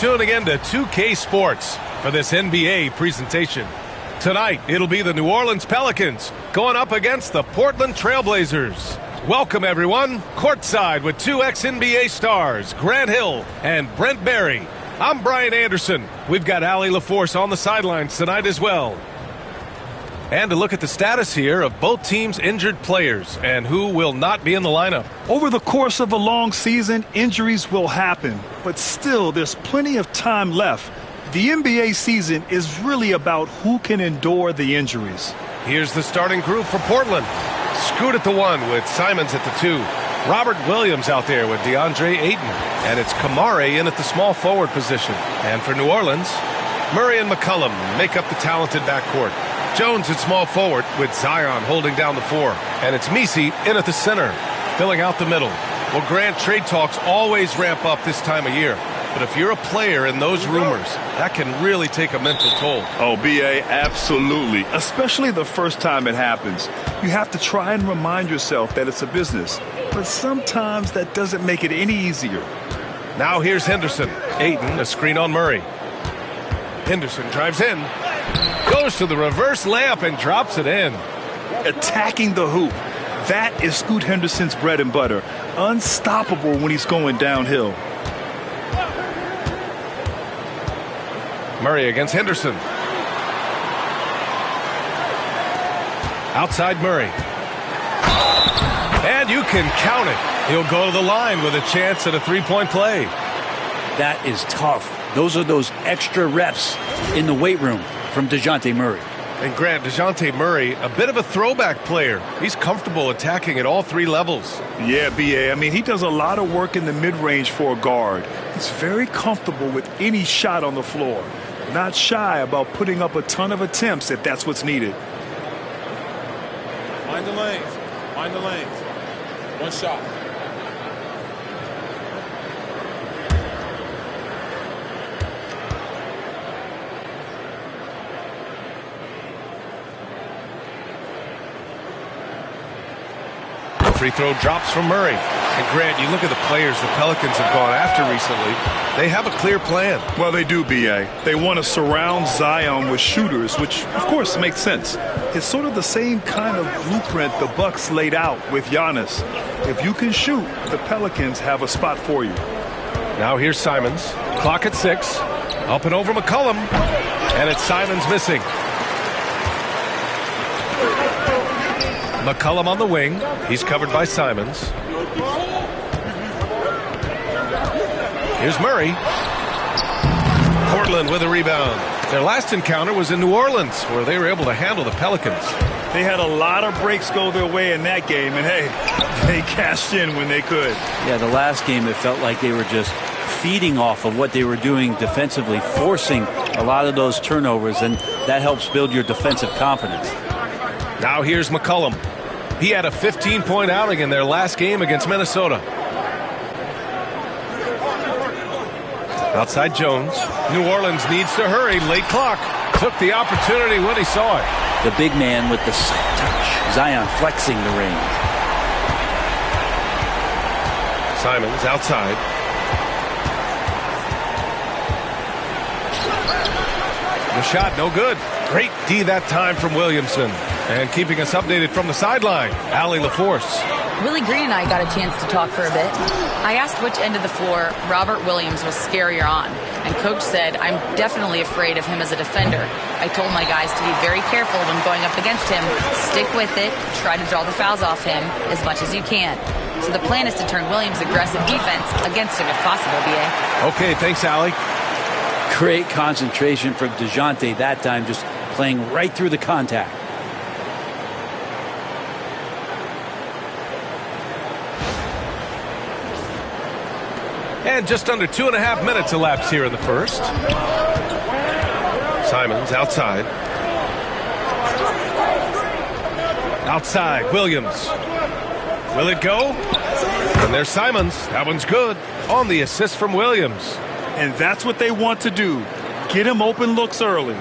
tuning in to 2K Sports for this NBA presentation. Tonight, it'll be the New Orleans Pelicans going up against the Portland Trailblazers. Welcome, everyone. Courtside with two ex-NBA stars, Grant Hill and Brent Barry. I'm Brian Anderson. We've got Allie LaForce on the sidelines tonight as well. And to look at the status here of both teams' injured players and who will not be in the lineup. Over the course of a long season, injuries will happen, but still there's plenty of time left. The NBA season is really about who can endure the injuries. Here's the starting group for Portland. Scoot at the 1 with Simons at the 2. Robert Williams out there with DeAndre Ayton. And it's Kamare in at the small forward position. And for New Orleans, Murray and McCollum make up the talented backcourt. Jones at small forward with Zion holding down the 4. And it's Messi in at the center, filling out the middle. Well, Grant, trade talks always ramp up this time of year. But if you're a player in those rumors, that can really take a mental toll. Oh, B.A., absolutely. Especially the first time it happens. You have to try and remind yourself that it's a business. But sometimes that doesn't make it any easier. Now here's Henderson. Ayton, a screen on Murray. Henderson drives in. Goes to the reverse layup and drops it in. Attacking the hoop. That is Scoot Henderson's bread and butter. Unstoppable when he's going downhill. Murray against Henderson. Outside Murray. And you can count it. He'll go to the line with a chance at a three-point play. That is tough. Those are those extra reps in the weight room from DeJounte Murray. And Grant, DeJounte Murray, a bit of a throwback player. He's comfortable attacking at all 3 levels. Yeah, B.A. I mean, he does a lot of work in the mid-range for a guard. He's very comfortable with any shot on the floor. Not shy about putting up a ton of attempts if that's what's needed. Mind the lanes. Mind the lanes. One shot. Free throw drops from Murray. And Grant, you look at the players the Pelicans have gone after recently. They have a clear plan. Well, they do, B.A. They want to surround Zion with shooters, which, of course, makes sense. It's sort of the same kind of blueprint the Bucks laid out with Giannis. If you can shoot, the Pelicans have a spot for you. Now here's Simons. Clock at 6. Up and over McCollum. And it's Simons missing. McCollum on the wing. He's covered by Simons. Here's Murray. Portland with a rebound. Their last encounter was in New Orleans, where they were able to handle the Pelicans. They had a lot of breaks go their way in that game, and hey, they cashed in when they could. Yeah, the last game it felt like they were just feeding off of what they were doing defensively, forcing a lot of those turnovers, and that helps build your defensive confidence. Now here's McCollum. He had a 15-point outing in their last game against Minnesota. Outside Jones. New Orleans needs to hurry. Late clock. Took the opportunity when he saw it. The big man with the soft touch. Zion flexing the range. Simons outside. The shot no good. Great D that time from Williamson. And keeping us updated from the sideline, Allie LaForce. Willie Green and I got a chance to talk for a bit. I asked which end of the floor Robert Williams was scarier on, and Coach said, I'm definitely afraid of him as a defender. I told my guys to be very careful when going up against him. Stick with it, try to draw the fouls off him as much as you can. So the plan is to turn Williams' aggressive defense against him if possible, B.A. Okay, thanks, Allie. Great concentration from DeJounte that time, just playing right through the contact. And just under 2.5 minutes elapsed here in the first. Simons outside. Outside, Williams. Will it go? And there's Simons. That one's good. On the assist from Williams. And that's what they want to do. Get him open looks early.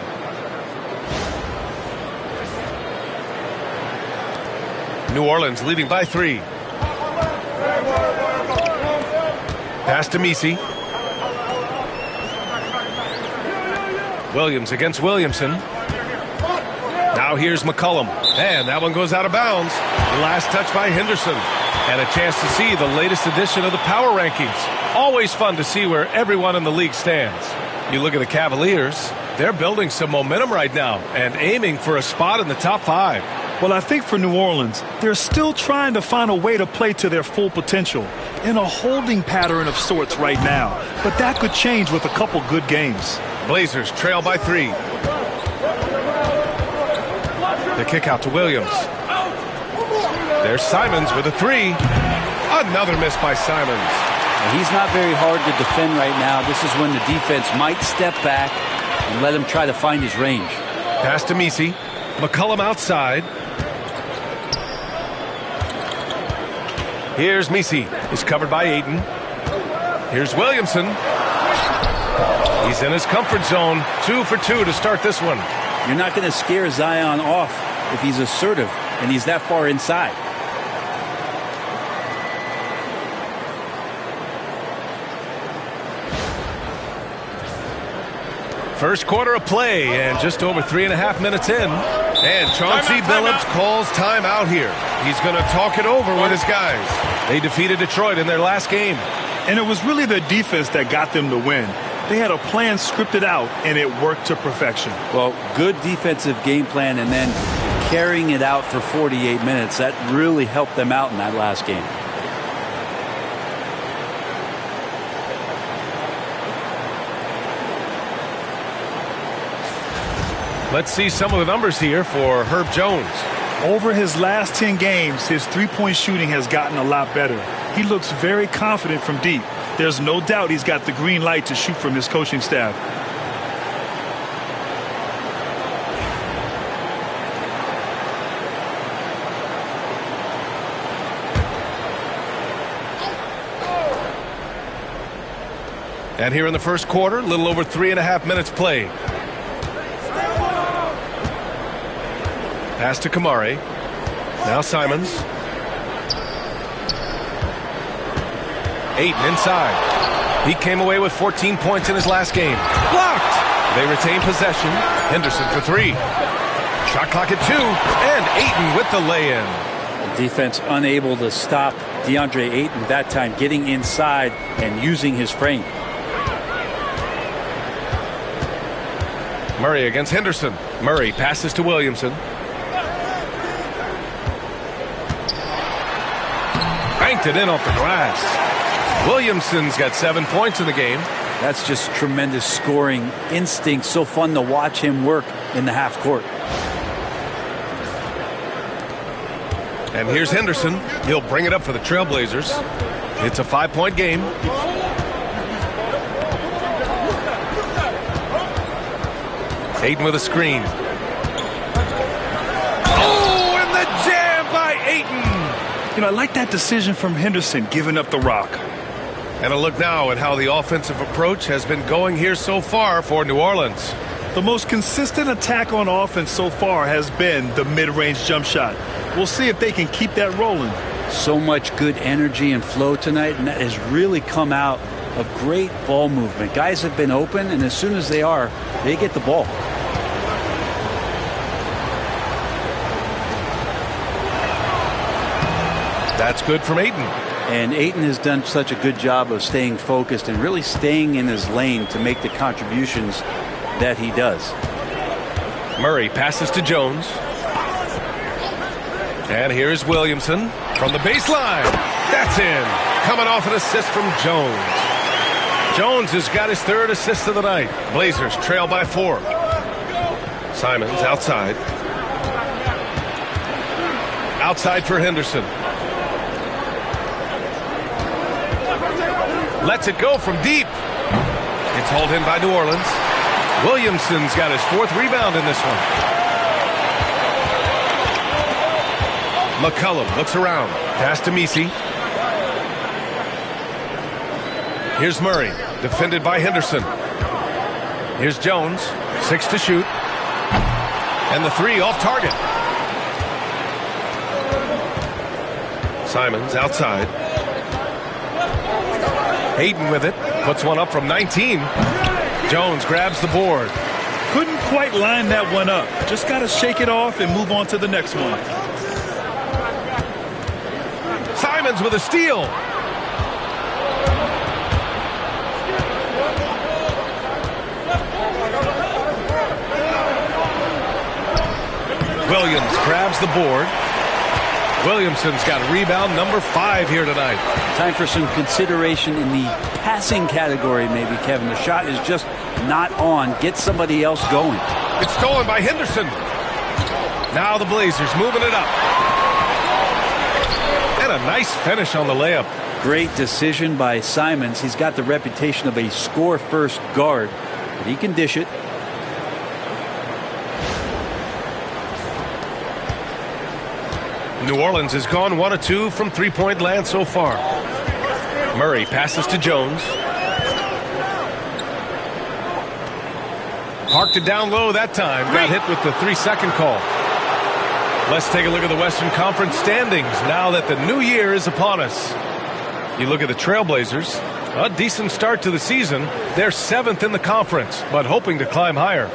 New Orleans leading by 3. Pass to Messi. Williams against Williamson. Now here's McCollum. And that one goes out of bounds. Last touch by Henderson. And a chance to see the latest edition of the power rankings. Always fun to see where everyone in the league stands. You look at the Cavaliers, they're building some momentum right now and aiming for a spot in the top 5. Well, I think for New Orleans, they're still trying to find a way to play to their full potential in a holding pattern of sorts right now. But that could change with a couple good games. Blazers trail by 3. The kick out to Williams. There's Simons with a 3. Another miss by Simons. He's not very hard to defend right now. This is when the defense might step back and let him try to find his range. Pass to Messi. McCollum outside. Here's Messi. He's covered by Ayton. Here's Williamson. He's in his comfort zone. 2 for 2 to start this one. You're not going to scare Zion off if he's assertive and he's that far inside. First quarter of play and just over 3.5 minutes in. And Chauncey Billups calls timeout here. He's going to talk it over with his guys. They defeated Detroit in their last game. And it was really their defense that got them the win. They had a plan scripted out, and it worked to perfection. Well, good defensive game plan and then carrying it out for 48 minutes. That really helped them out in that last game. Let's see some of the numbers here for Herb Jones. Over his last 10 games, his three-point shooting has gotten a lot better. He looks very confident from deep. There's no doubt he's got the green light to shoot from his coaching staff. And here in the first quarter, a little over 3.5 minutes played. Pass to Kamari. Now Simons. Ayton inside. He came away with 14 points in his last game. Blocked. They retain possession. Henderson for 3. Shot clock at 2. And Ayton with the lay-in. The defense unable to stop DeAndre Ayton that time, getting inside and using his frame. Murray against Henderson. Murray passes to Williamson. Banked it in off the glass. Williamson's got 7 points in the game. That's just tremendous scoring instinct. So fun to watch him work in the half court. And here's Henderson. He'll bring it up for the Trailblazers. It's a 5-point game. Ayton with a screen. Oh, and the jam by Ayton. You know, I like that decision from Henderson, giving up the rock. And a look now at how the offensive approach has been going here so far for New Orleans. The most consistent attack on offense so far has been the mid-range jump shot. We'll see if they can keep that rolling. So much good energy and flow tonight, and that has really come out of great ball movement. Guys have been open, and as soon as they are, they get the ball. That's good from Ayton. And Ayton has done such a good job of staying focused and really staying in his lane to make the contributions that he does. Murray passes to Jones. And here's Williamson from the baseline. That's in. Coming off an assist from Jones. Jones has got his 3rd assist of the night. Blazers trail by 4. Simons outside. Outside for Henderson. Lets it go from deep. It's hauled in by New Orleans. Williamson's got his 4th rebound in this one. McCollum looks around. Pass to Messi. Here's Murray, defended by Henderson. Here's Jones, 6 to shoot. And the 3 off target. Simons outside. Ayton with it, puts one up from 19. Jones grabs the board. Couldn't quite line that one up. Just got to shake it off and move on to the next one. Simons with a steal. Williams grabs the board. Williamson's got rebound number 5 here tonight. Time for some consideration in the passing category, maybe, Kevin. The shot is just not on. Get somebody else going. It's stolen by Henderson. Now the Blazers moving it up. And a nice finish on the layup. Great decision by Simons. He's got the reputation of a score-first guard, but he can dish it. New Orleans has gone 1 of 2 from three-point land so far. Murray passes to Jones. Parked it down low that time. Got hit with the 3-second call. Let's take a look at the Western Conference standings now that the new year is upon us. You look at the Trailblazers, a decent start to the season. They're 7th in the conference, but hoping to climb higher.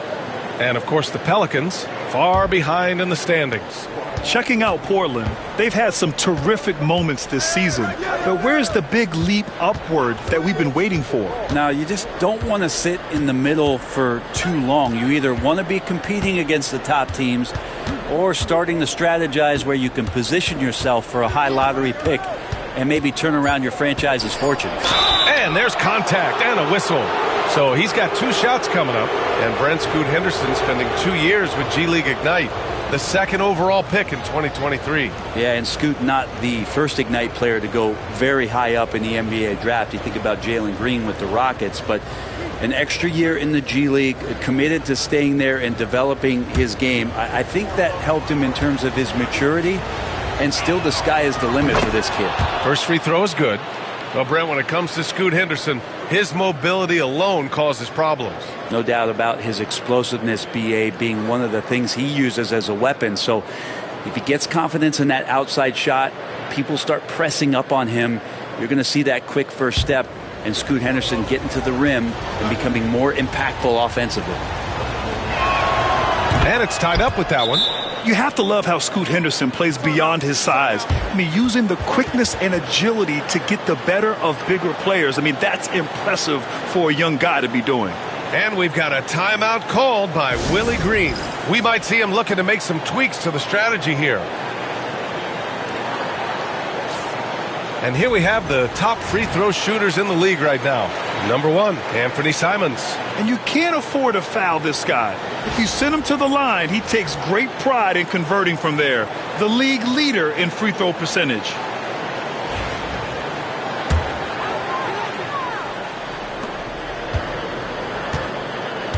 And, of course, the Pelicans, far behind in the standings. Checking out Portland, they've had some terrific moments this season. But where's the big leap upward that we've been waiting for? Now, you just don't want to sit in the middle for too long. You either want to be competing against the top teams or starting to strategize where you can position yourself for a high lottery pick and maybe turn around your franchise's fortunes. And there's contact and a whistle. So he's got 2 shots coming up. And Brent Scoot Henderson spending 2 years with G League Ignite. The 2nd overall pick in 2023. Yeah, and Scoot not the first Ignite player to go very high up in the NBA draft. You think about Jalen Green with the Rockets, but an extra year in the G League, committed to staying there and developing his game. I think that helped him in terms of his maturity, and still the sky is the limit for this kid. First free throw is good. Well, Brent, when it comes to Scoot Henderson, his mobility alone causes problems. No doubt about his explosiveness, BA, being one of the things he uses as a weapon. So if he gets confidence in that outside shot, people start pressing up on him. You're going to see that quick first step and Scoot Henderson getting to the rim and becoming more impactful offensively. And it's tied up with that one. You have to love how Scoot Henderson plays beyond his size. I mean, using the quickness and agility to get the better of bigger players. I mean, that's impressive for a young guy to be doing. And we've got a timeout called by Willie Green. We might see him looking to make some tweaks to the strategy here. And here we have the top free throw shooters in the league right now. Number 1, Anthony Simons. And you can't afford to foul this guy. If you send him to the line, he takes great pride in converting from there. The league leader in free throw percentage.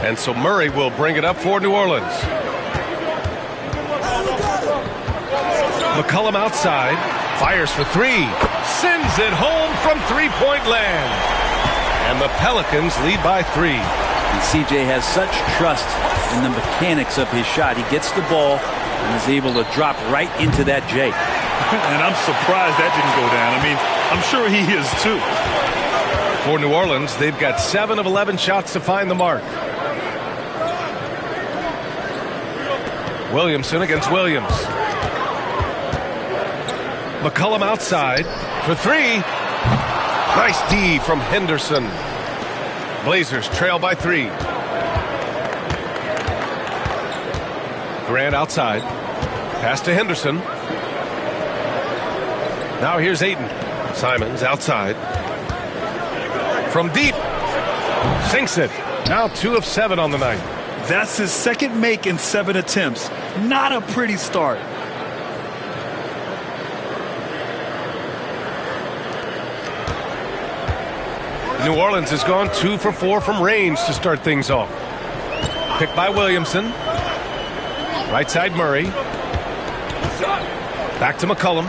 And so Murray will bring it up for New Orleans. McCollum outside. Fires for 3. Sends it home from three-point land. And the Pelicans lead by 3. And CJ has such trust in the mechanics of his shot. He gets the ball and is able to drop right into that J. And I'm surprised that didn't go down. I mean, I'm sure he is too. For New Orleans, they've got 7 of 11 shots to find the mark. Williamson against Williams. McCollum outside for 3. Nice D from Henderson. Blazers trail by 3. Grant outside. Pass to Henderson. Now here's Ayton. Simons outside. From deep. Sinks it. Now 2 of 7 on the night. That's his second make in 7 attempts. Not a pretty start. New Orleans has gone 2 for 4 from range to start things off. Picked by Williamson. Right side Murray. Back to McCollum.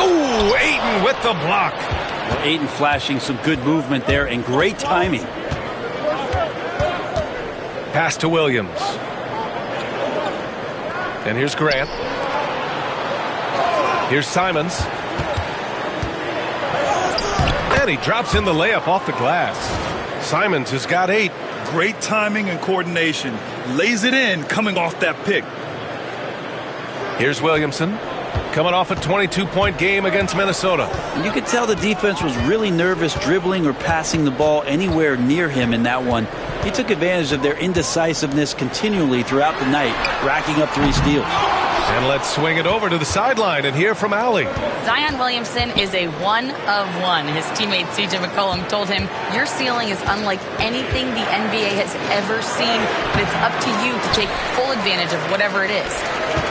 Ooh, Ayton with the block. Well, Ayton flashing some good movement there and great timing. Pass to Williams. And here's Grant. Here's Simons. And he drops in the layup off the glass. Simons has got 8. Great timing and coordination. Lays it in coming off that pick. Here's Williamson, coming off a 22-point game against Minnesota. And you could tell the defense was really nervous dribbling or passing the ball anywhere near him in that one. He took advantage of their indecisiveness continually throughout the night, racking up 3 steals. And let's swing it over to the sideline and hear from Allie. Zion Williamson is a one of one. His teammate C.J. McCollum told him, your ceiling is unlike anything the NBA has ever seen, but it's up to you to take full advantage of whatever it is.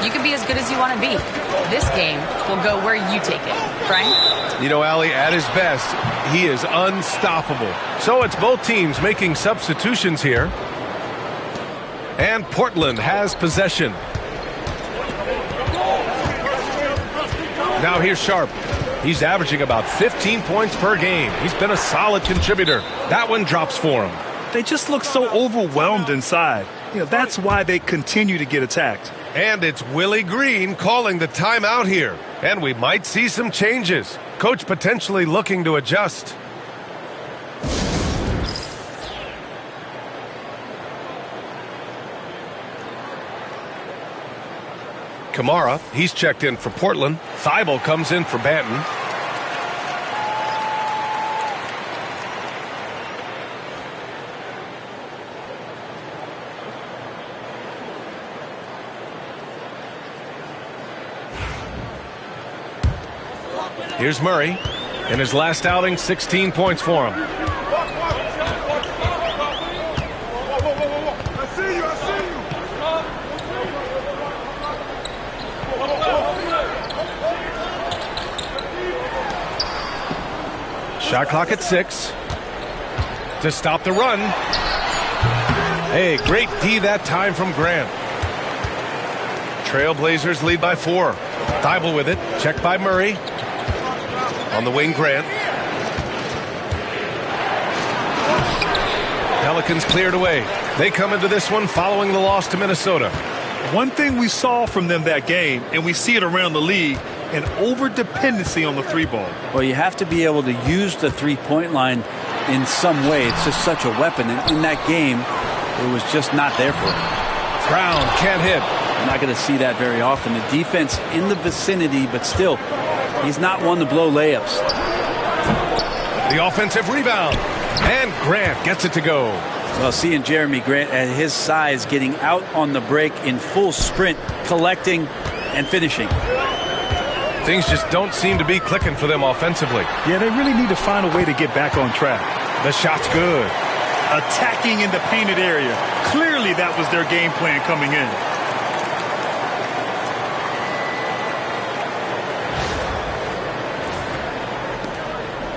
You can be as good as you want to be. This game will go where you take it. Brian? You know, Allie, at his best, he is unstoppable. So it's both teams making substitutions here. And Portland has possession. Now here's Sharp. He's averaging about 15 points per game. He's been a solid contributor. That one drops for him. They just look so overwhelmed inside. That's why they continue to get attacked. And it's Willie Green calling the timeout here. And we might see some changes. Coach potentially looking to adjust. Kamara, he's checked in for Portland. Thibault comes in for Banton. Here's Murray. In his last outing, 16 points for him. Shot clock at 6. To stop the run. Hey, great D that time from Grant. Trailblazers lead by 4. Thibault with it. Checked by Murray. On the wing, Grant. Pelicans cleared away. They come into this one following the loss to Minnesota. One thing we saw from them that game, and we see it around the league, an over-dependency on the 3-ball. Well, you have to be able to use the 3-point line in some way. It's just such a weapon. And in that game, it was just not there for him. Brown can't hit. You're not going to see that very often. The defense in the vicinity, but still, he's not one to blow layups. The offensive rebound. And Grant gets it to go. Well, seeing Jeremy Grant at his size getting out on the break in full sprint, collecting and finishing. Things just don't seem to be clicking for them offensively. Yeah, they really need to find a way to get back on track. The shot's good. Attacking in the painted area. Clearly that was their game plan coming in.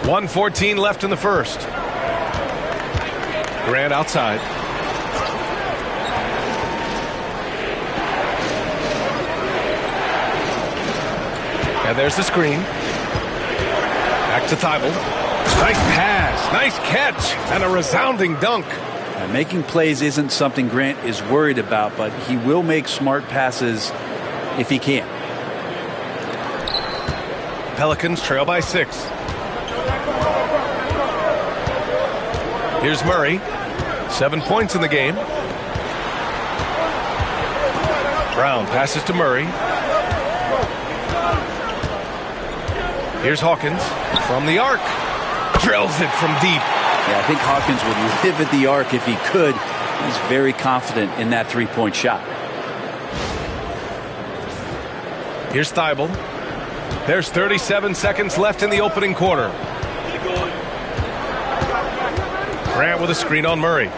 .114 left in the first. Grant outside. And there's the screen. Back to Thibault. Nice pass, nice catch, and a resounding dunk. Making plays isn't something Grant is worried about, but he will make smart passes if he can. Pelicans trail by 6. Here's Murray. 7 points in the game. Brown passes to Murray. Here's Hawkins from the arc. Drills it from deep. Yeah, I think Hawkins would live at the arc if he could. He's very confident in that 3-point shot. Here's Thibault. There's 37 seconds left in the opening quarter. Grant with a screen on Murray.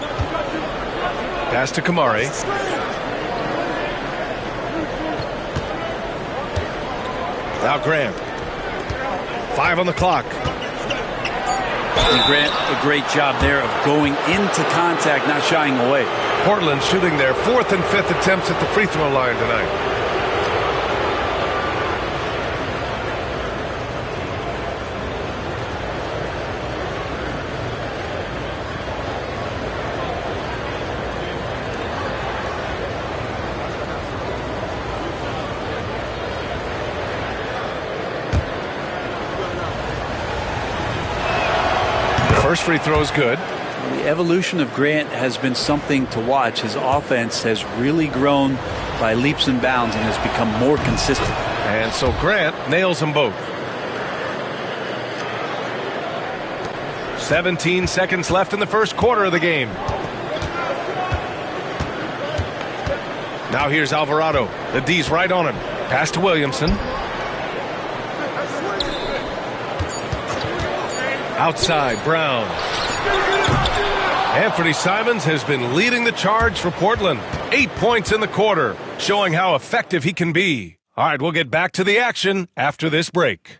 Pass to Kamari. Now Grant. 5 on the clock. And Grant, a great job there of going into contact, not shying away. Portland shooting their 4th and 5th attempts at the free throw line tonight. First free throw is good. The evolution of Grant has been something to watch. His offense has really grown by leaps and bounds and has become more consistent. And so Grant nails them both. 17 seconds left in the first quarter of the game. Now here's Alvarado. The D's right on him. Pass to Williamson. Outside, Brown. Anthony Simons has been leading the charge for Portland. 8 points in the quarter, showing how effective he can be. All right, we'll get back to the action after this break.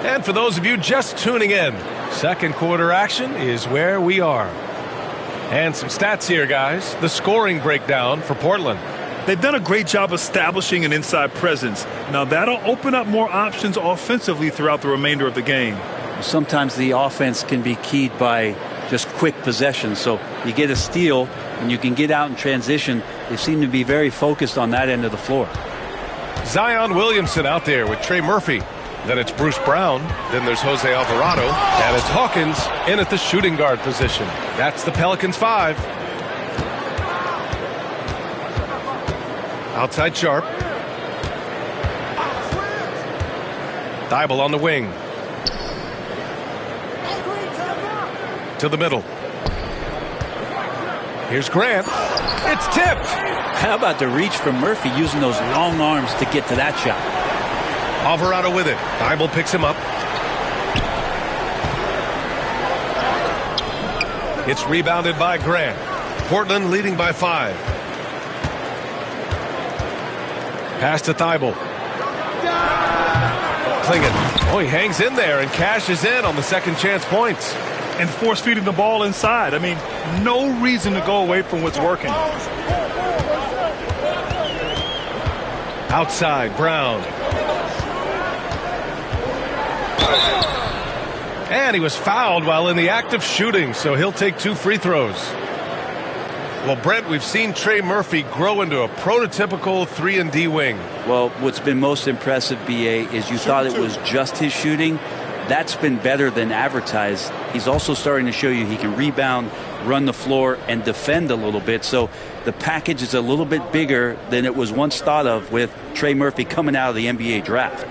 And for those of you just tuning in, second quarter action is where we are. And some stats here, guys. The scoring breakdown for Portland. They've done a great job establishing an inside presence. Now that'll open up more options offensively throughout the remainder of the game. Sometimes the offense can be keyed by just quick possession. So you get a steal and you can get out in transition. They seem to be very focused on that end of the floor. Zion Williamson out there with Trey Murphy. Then it's Bruce Brown. Then there's Jose Alvarado. And it's Hawkins in at the shooting guard position. That's the Pelicans 5. Outside Sharp. Thibault on the wing. To the middle. Here's Grant. It's tipped. How about the reach from Murphy using those long arms to get to that shot? Alvarado with it. Thibault picks him up. It's rebounded by Grant. Portland leading by 5. Pass to Thibault. Clingan. Oh, he hangs in there and cashes in on the second chance points. And force feeding the ball inside. I mean, no reason to go away from what's working. Outside, Brown. And he was fouled while in the act of shooting, so he'll take 2 free throws. Well, Brent, we've seen Trey Murphy grow into a prototypical 3-and-D wing. Well, what's been most impressive, BA, is you thought it was just his shooting. That's been better than advertised. He's also starting to show you he can rebound, run the floor, and defend a little bit. So the package is a little bit bigger than it was once thought of with Trey Murphy coming out of the NBA draft.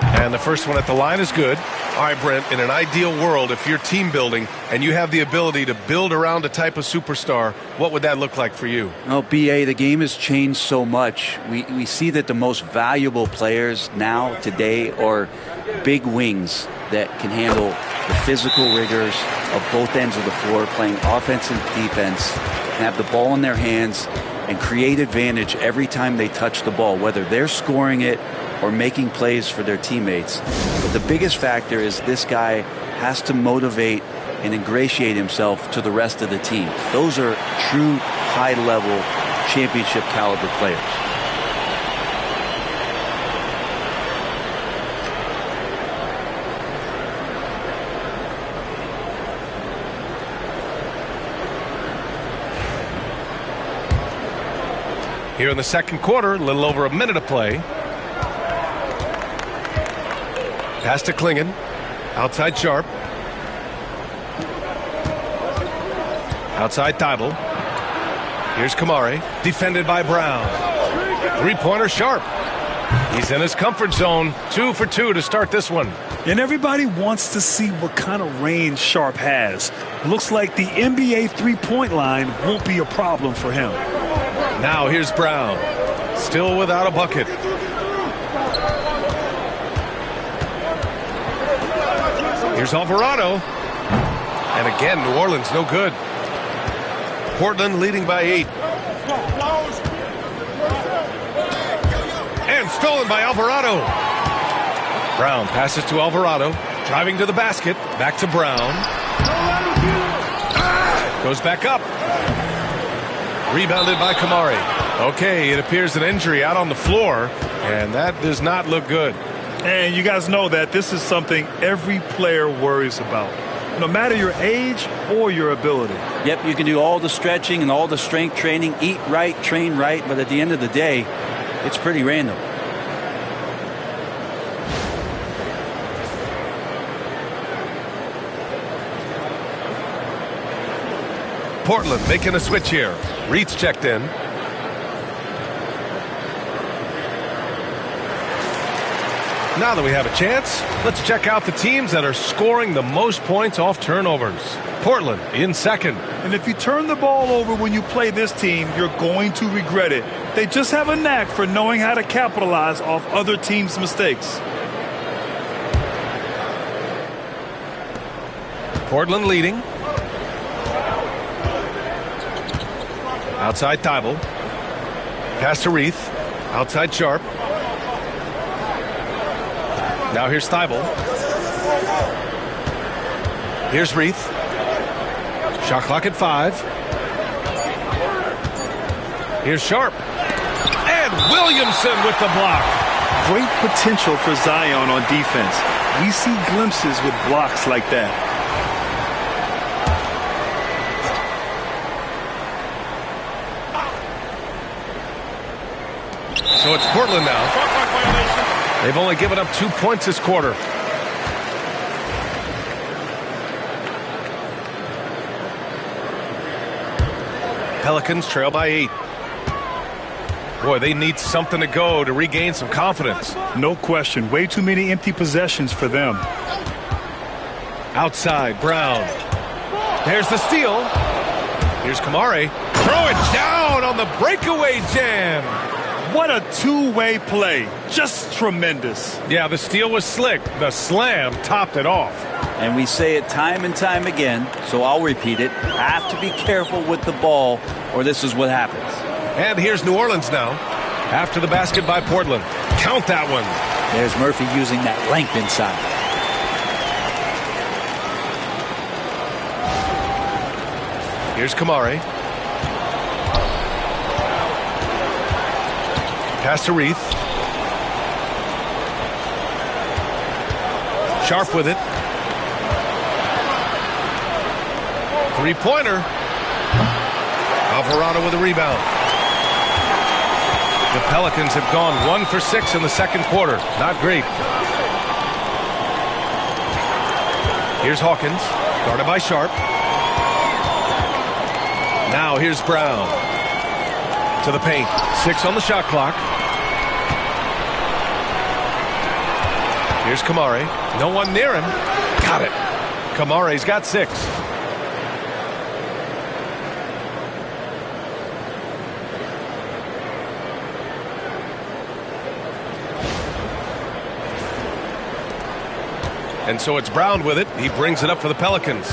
And the first one at the line is good. All right, Brent, in an ideal world, if you're team building and you have the ability to build around a type of superstar, what would that look like for you? Well, BA, the game has changed so much. We see that the most valuable players now, today, are big wings that can handle the physical rigors of both ends of the floor, playing offense and defense, and have the ball in their hands and create advantage every time they touch the ball, whether they're scoring it or making plays for their teammates. But the biggest factor is this guy has to motivate and ingratiate himself to the rest of the team. Those are true high-level championship caliber players. Here in the second quarter, a little over a minute of play. Pass to Clingan. Outside Sharp. Outside Thibault. Here's Kamari. Defended by Brown. Three-pointer Sharp. He's in his comfort zone. 2 for 2 to start this one. And everybody wants to see what kind of range Sharp has. Looks like the NBA three-point line won't be a problem for him. Now here's Brown. Still without a bucket. Here's Alvarado. And again, New Orleans no good. Portland leading by 8. And stolen by Alvarado. Brown passes to Alvarado. Driving to the basket. Back to Brown. Goes back up. Rebounded by Kamari. Okay, it appears an injury out on the floor. And that does not look good. And you guys know that this is something every player worries about. no matter your age or your ability. Yep, you can do all the stretching and all the strength training, eat right, train right, but at the end of the day, it's pretty random. Portland making a switch here. Reed's checked in. Now that we have a chance, let's check out the teams that are scoring the most points off turnovers. Portland in second. And if you turn the ball over when you play this team, you're going to regret it. They just have a knack for knowing how to capitalize off other teams' mistakes. Portland leading. Outside Thibault. Pass to Reith. Outside Sharp. Now here's Thibault. Here's Reith. Shot clock at 5. Here's Sharp. And Williamson with the block. Great potential for Zion on defense. We see glimpses with blocks like that. So it's Portland now. They've only given up 2 points this quarter. Pelicans trail by 8. Boy, they need something to go to regain some confidence. No question. Way too many empty possessions for them. Outside, Brown. There's the steal. Here's Kamare. Throw it down on the breakaway jam. What a two-way play. Just tremendous. Yeah, the steal was slick. The slam topped it off. And we say it time and time again, so I'll repeat it. Have to be careful with the ball, or this is what happens. And here's New Orleans now. After the basket by Portland. Count that one. There's Murphy using that length inside. Here's Kamare. Pass to Reith. Sharp with it. Three-pointer. Alvarado with a rebound. The Pelicans have gone 1 for 6 in the second quarter. Not great. Here's Hawkins, guarded by Sharp. Now here's Brown. To the paint. 6 on the shot clock. Here's Kamare. No one near him. Got it. Kamare's got 6. And so it's Brown with it. He brings it up for the Pelicans.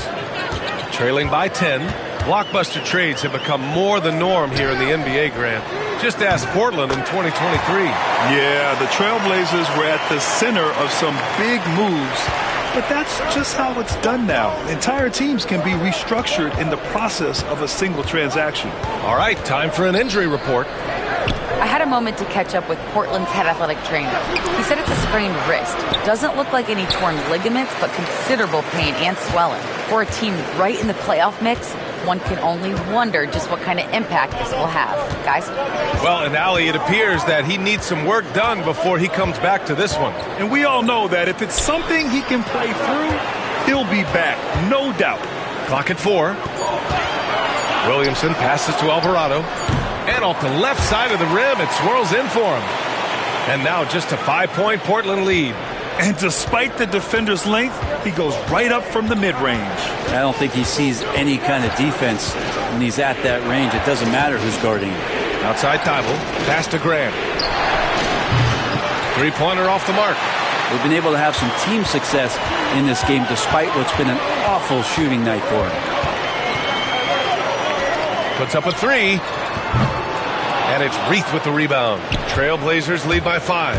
Trailing by 10. Blockbuster trades have become more the norm here in the NBA, Grant. Just ask Portland in 2023. Yeah, the Trailblazers were at the center of some big moves, but that's just how it's done now. Entire teams can be restructured in the process of a single transaction. All right, time for an injury report. I had a moment to catch up with Portland's head athletic trainer. He said it's a sprained wrist. Doesn't look like any torn ligaments, but considerable pain and swelling. For a team right in the playoff mix, one can only wonder just what kind of impact this will have. Guys? Well, and Allie, it appears that he needs some work done before he comes back to this one. And we all know that if it's something he can play through, he'll be back, no doubt. Clock at 4. Williamson passes to Alvarado. And off the left side of the rim, it swirls in for him. And now just a 5-point Portland lead. And despite the defender's length, he goes right up from the mid-range. I don't think he sees any kind of defense when he's at that range. It doesn't matter who's guarding him. Outside Thibault. Pass to Grant. Three-pointer off the mark. They've been able to have some team success in this game despite what's been an awful shooting night for him. Puts up a 3. And it's Reith with the rebound. Trailblazers lead by 5.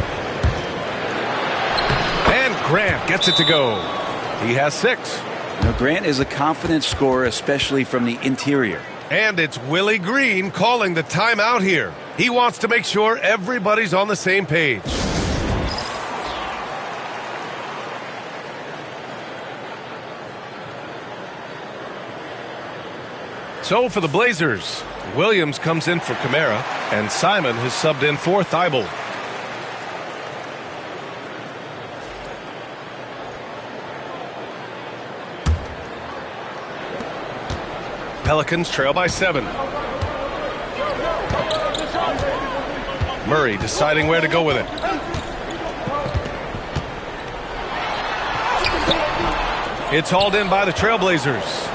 And Grant gets it to go. He has 6. Now, Grant is a confident scorer, especially from the interior. And it's Willie Green calling the timeout here. He wants to make sure everybody's on the same page. So for the Blazers, Williams comes in for Kamara, and Simon has subbed in for Thibault. Pelicans trail by 7. Murray deciding where to go with it. It's hauled in by the Trailblazers.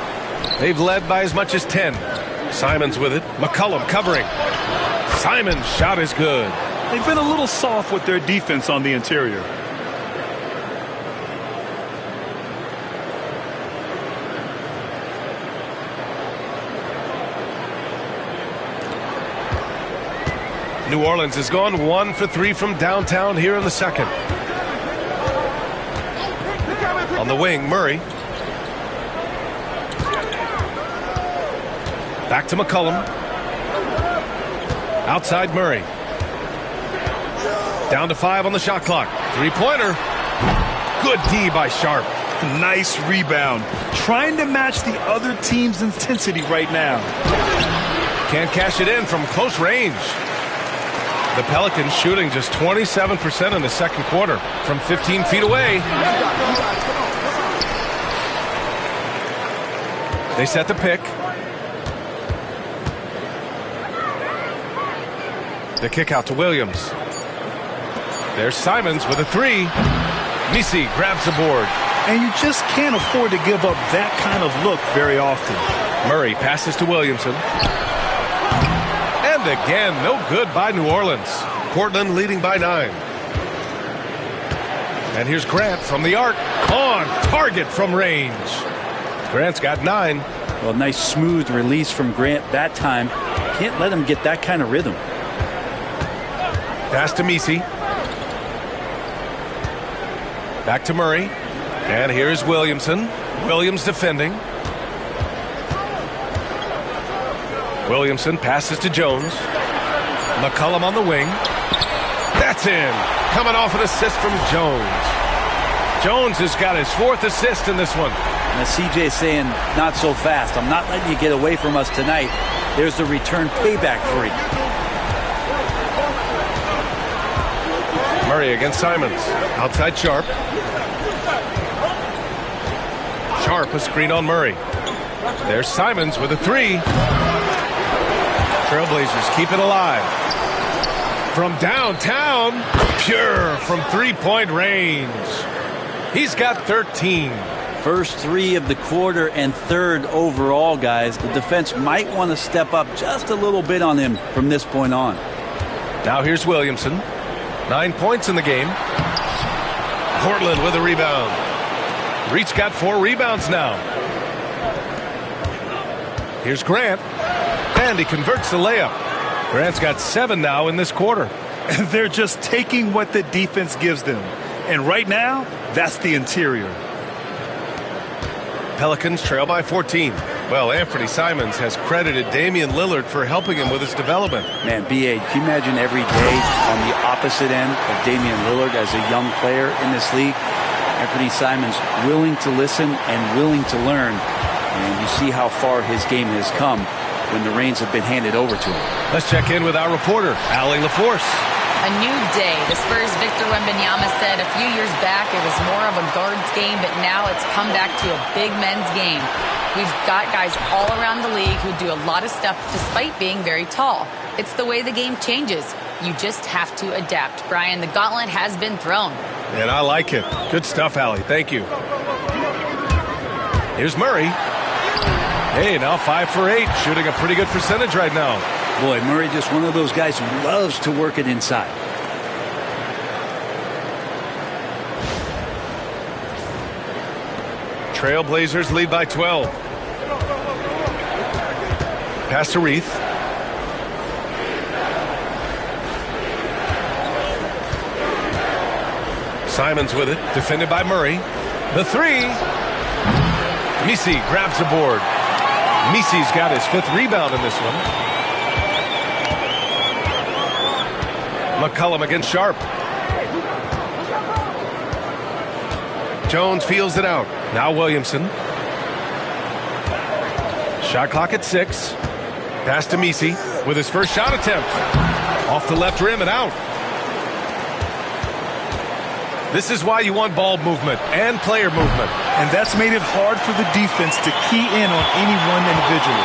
They've led by as much as 10. Simons with it. McCollum covering. Simon's shot is good. They've been a little soft with their defense on the interior. New Orleans has gone 1 for 3 from downtown here in the second. On the wing, Murray. Back to McCollum. Outside Murray. Down to 5 on the shot clock. Three-pointer. Good D by Sharp. Nice rebound. Trying to match the other team's intensity right now. Can't cash it in from close range. The Pelicans shooting just 27% in the second quarter from 15 feet away. They set the pick. The kick out to Williams. There's Simons with a 3. Misi grabs the board. And you just can't afford to give up that kind of look very often. Murray passes to Williamson. And again, no good by New Orleans. Portland leading by 9. And here's Grant from the arc. On target from range. Grant's got 9. Well, nice smooth release from Grant that time. Can't let him get that kind of rhythm. Pass to Misi. Back to Murray. And here's Williamson. Williams defending. Williamson passes to Jones. McCollum on the wing. That's in. Coming off an assist from Jones. Jones has got his 4th assist in this one. And CJ saying, not so fast. I'm not letting you get away from us tonight. There's the return payback for you. Murray against Simons. Outside Sharp. Sharp a screen on Murray. There's Simons with a 3. Trailblazers keep it alive. From downtown, pure from 3-point range. He's got 13. First 3 of the quarter and 3rd overall, guys. The defense might want to step up just a little bit on him from this point on. Now here's Williamson. 9 points in the game. Portland with a rebound. Reed's got 4 rebounds now. Here's Grant. And he converts the layup. Grant's got 7 now in this quarter. They're just taking what the defense gives them. And right now, that's the interior. Pelicans trail by 14. Well, Anthony Simons has credited Damian Lillard for helping him with his development. Man, B.A., can you imagine every day on the opposite end of Damian Lillard as a young player in this league? Anthony Simons willing to listen and willing to learn. And you see how far his game has come when the reins have been handed over to him. Let's check in with our reporter, Allie LaForce. A new day. The Spurs' Victor Wembanyama said a few years back it was more of a guards game, but now it's come back to a big men's game. We've got guys all around the league who do a lot of stuff despite being very tall. It's the way the game changes. You just have to adapt. Brian, the gauntlet has been thrown. And I like it. Good stuff, Allie. Thank you. Here's Murray. Hey, now 5 for 8, shooting a pretty good percentage right now. Boy, Murray just one of those guys who loves to work it inside. Trailblazers lead by 12. Pass to Reith. Simons with it, defended by Murray. The 3. Misi grabs the board. Misi's got his 5th rebound in this one. McCollum against Sharp. Jones feels it out. Now Williamson. Shot clock at 6. Pass to Misi with his first shot attempt. Off the left rim and out. This is why you want ball movement and player movement. And that's made it hard for the defense to key in on any one individual.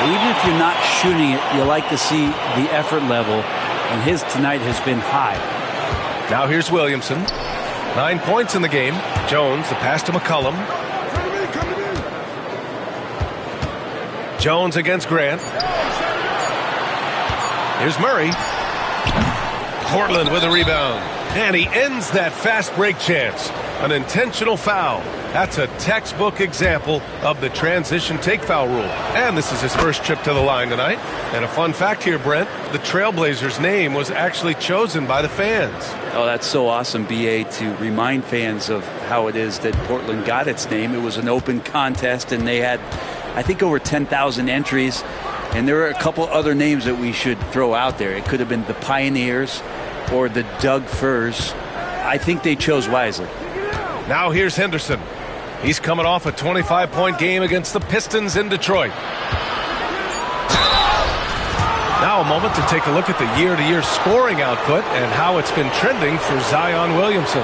Even if you're not shooting it, you like to see the effort level, and his tonight has been high. Now here's Williamson. 9 points in the game. Jones, the pass to McCollum. Jones against Grant. Here's Murray. Portland with a rebound. And he ends that fast break chance. An intentional foul. That's a textbook example of the transition take foul rule. And this is his first trip to the line tonight. And a fun fact here, Brent, the Trailblazers' name was actually chosen by the fans. Oh, that's so awesome, B.A., to remind fans of how it is that Portland got its name. It was an open contest, and they had, I think, over 10,000 entries. And there are a couple other names that we should throw out there. It could have been the Pioneers or the Doug Furs. I think they chose wisely. Now here's Henderson. He's coming off a 25-point game against the Pistons in Detroit. Now a moment to take a look at the year-to-year scoring output and how it's been trending for Zion Williamson.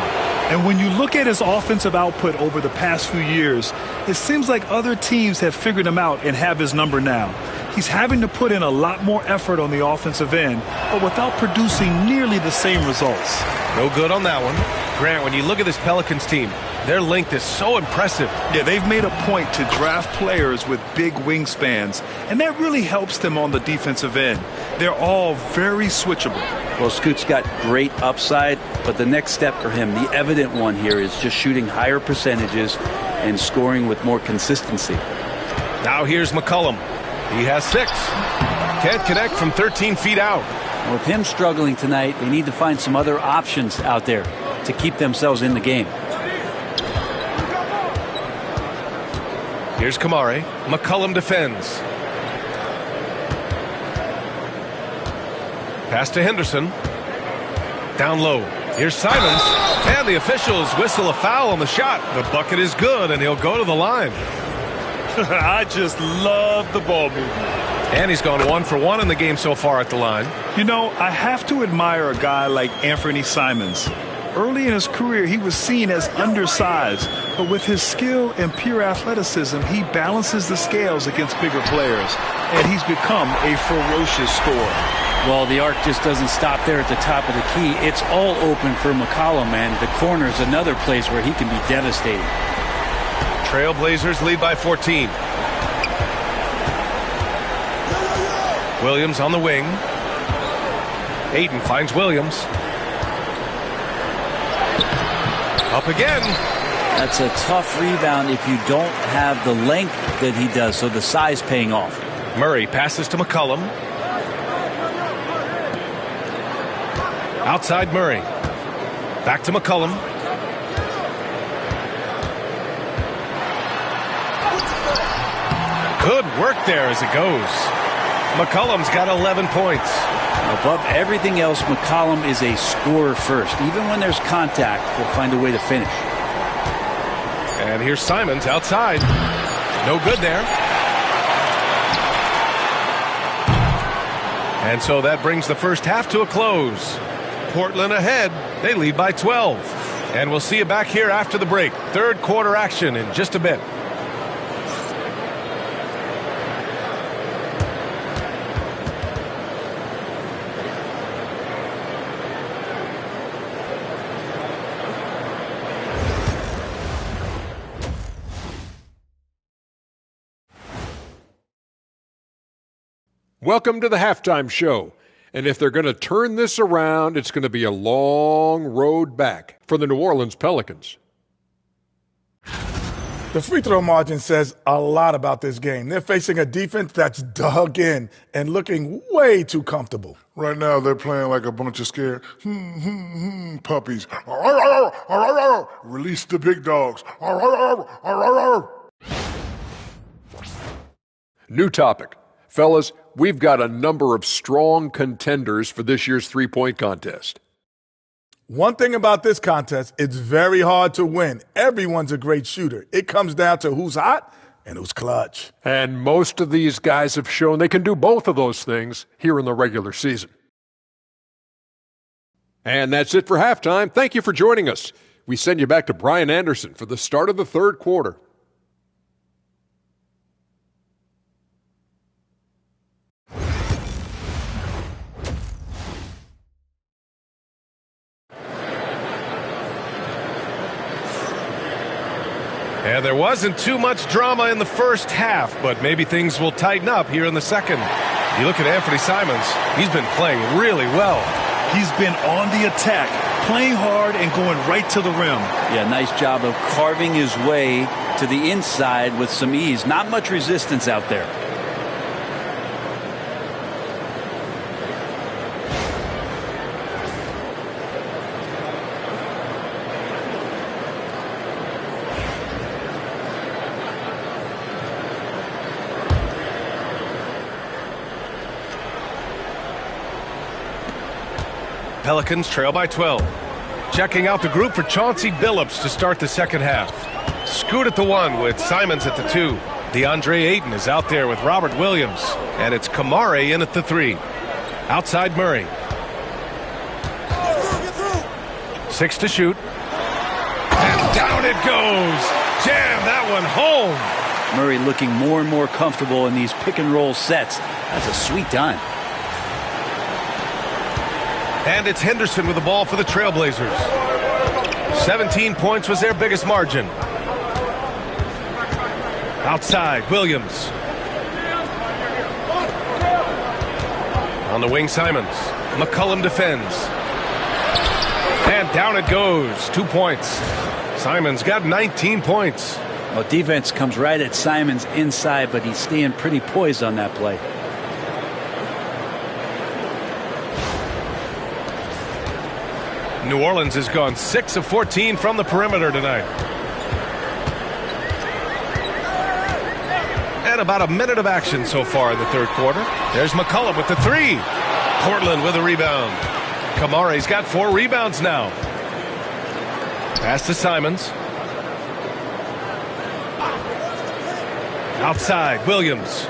And when you look at his offensive output over the past few years, it seems like other teams have figured him out and have his number now. He's having to put in a lot more effort on the offensive end, but without producing nearly the same results. No good on that one. Grant, when you look at this Pelicans team, their length is so impressive. Yeah, they've made a point to draft players with big wingspans, and that really helps them on the defensive end. They're all very switchable. Well, Scoot's got great upside, but the next step for him, the evident one here, is just shooting higher percentages and scoring with more consistency. Now here's McCollum. He has 6. Can't connect from 13 feet out. With him struggling tonight, they need to find some other options out there to keep themselves in the game. Here's Kamare. McCollum defends. Pass to Henderson. Down low. Here's Simons. And the officials whistle a foul on the shot. The bucket is good, and he'll go to the line. I just love the ball movement. And he's gone 1 for 1 in the game so far at the line. You know, I have to admire a guy like Anthony Simons. Early in his career, he was seen as undersized, but with his skill and pure athleticism, he balances the scales against bigger players, and he's become a ferocious scorer. Well, the arc just doesn't stop there at the top of the key. It's all open for McCollum, and the corner's another place where he can be devastating. Trailblazers lead by 14. Williams on the wing. Ayton finds Williams. Up again. That's a tough rebound if you don't have the length that he does, so the size paying off. Murray passes to McCollum. Outside Murray. Back to McCollum. Good work there as it goes. McCollum's got 11 points. Above everything else, McCollum is a scorer first. Even when there's contact, he'll find a way to finish. And here's Simons outside. No good there. And so that brings the first half to a close. Portland ahead. They lead by 12. And we'll see you back here after the break. Third quarter action in just a bit. Welcome to the halftime show. And if they're going to turn this around, it's going to be a long road back for the New Orleans Pelicans. The free throw margin says a lot about this game. They're facing a defense that's dug in and looking way too comfortable. Right now, they're playing like a bunch of scared puppies. Release the big dogs. New topic. Fellas, we've got a number of strong contenders for this year's three-point contest. One thing about this contest, it's very hard to win. Everyone's a great shooter. It comes down to who's hot and it was clutch. And most of these guys have shown they can do both of those things here in the regular season. And that's it for halftime. Thank you for joining us. We send you back to Brian Anderson for the start of the third quarter. And there wasn't too much drama in the first half, but maybe things will tighten up here in the second. You look at Anthony Simons, he's been playing really well. He's been on the attack, playing hard and going right to the rim. Yeah, nice job of carving his way to the inside with some ease. Not much resistance out there. Pelicans trail by 12. Checking out the group for Chauncey Billups to start the second half. Scoot at the 1 with Simons at the 2. DeAndre Ayton is out there with Robert Williams. And it's Kamare in at the 3. Outside Murray. 6 to shoot. And down it goes. Jam that one home. Murray looking more and more comfortable in these pick and roll sets. That's a sweet dime. And it's Henderson with the ball for the Trailblazers. 17 points was their biggest margin. Outside, Williams. On the wing, Simons. McCollum defends. And down it goes. 2 points. Simons got 19 points. Well, defense comes right at Simons inside, but he's staying pretty poised on that play. New Orleans has gone 6 of 14 from the perimeter tonight. And about a minute of action so far in the third quarter. There's McCollum with the 3. Portland with a rebound. Kamare's got 4 rebounds now. Pass to Simons. Outside, Williams.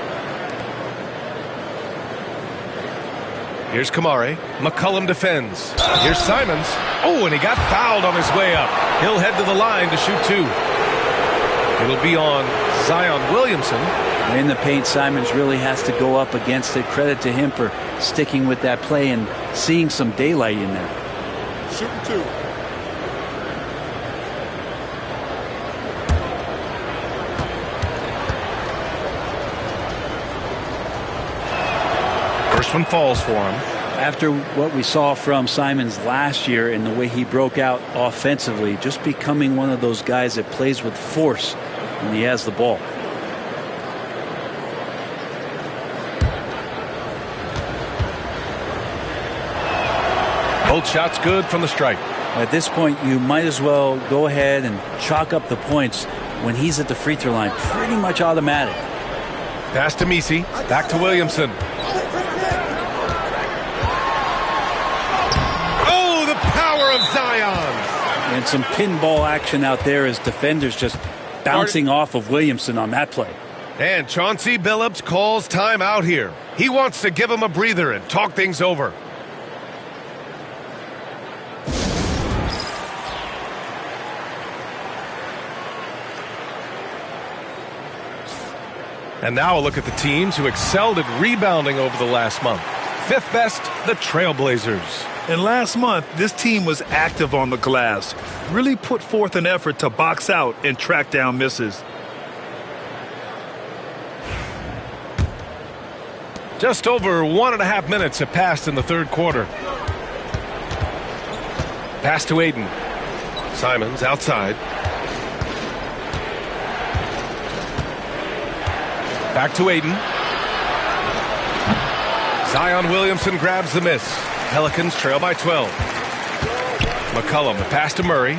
Here's Kamare. McCollum defends. Here's Simons. Oh, and he got fouled on his way up. He'll head to the line to shoot 2. It'll be on Zion Williamson. In the paint, Simons really has to go up against it. Credit to him for sticking with that play and seeing some daylight in there. Shooting 2. First one falls for him. After what we saw from Simons last year and the way he broke out offensively, just becoming one of those guys that plays with force when he has the ball. Both shots good from the stripe. At this point, you might as well go ahead and chalk up the points when he's at the free throw line. Pretty much automatic. Pass to Messi. Back to Williamson. Oh, the power of Zion. And some pinball action out there as defenders just bouncing off of Williamson on that play. And Chauncey Billups calls time out here. He wants to give him a breather and talk things over. And now a look at the teams who excelled at rebounding over the last month. 5th best, the Trailblazers. And last month, this team was active on the glass. Really put forth an effort to box out and track down misses. Just over 1.5 minutes have passed in the third quarter. Pass to Ayton. Simons outside. Back to Ayton. Zion Williamson grabs the miss. Pelicans trail by 12. McCollum, the pass to Murray.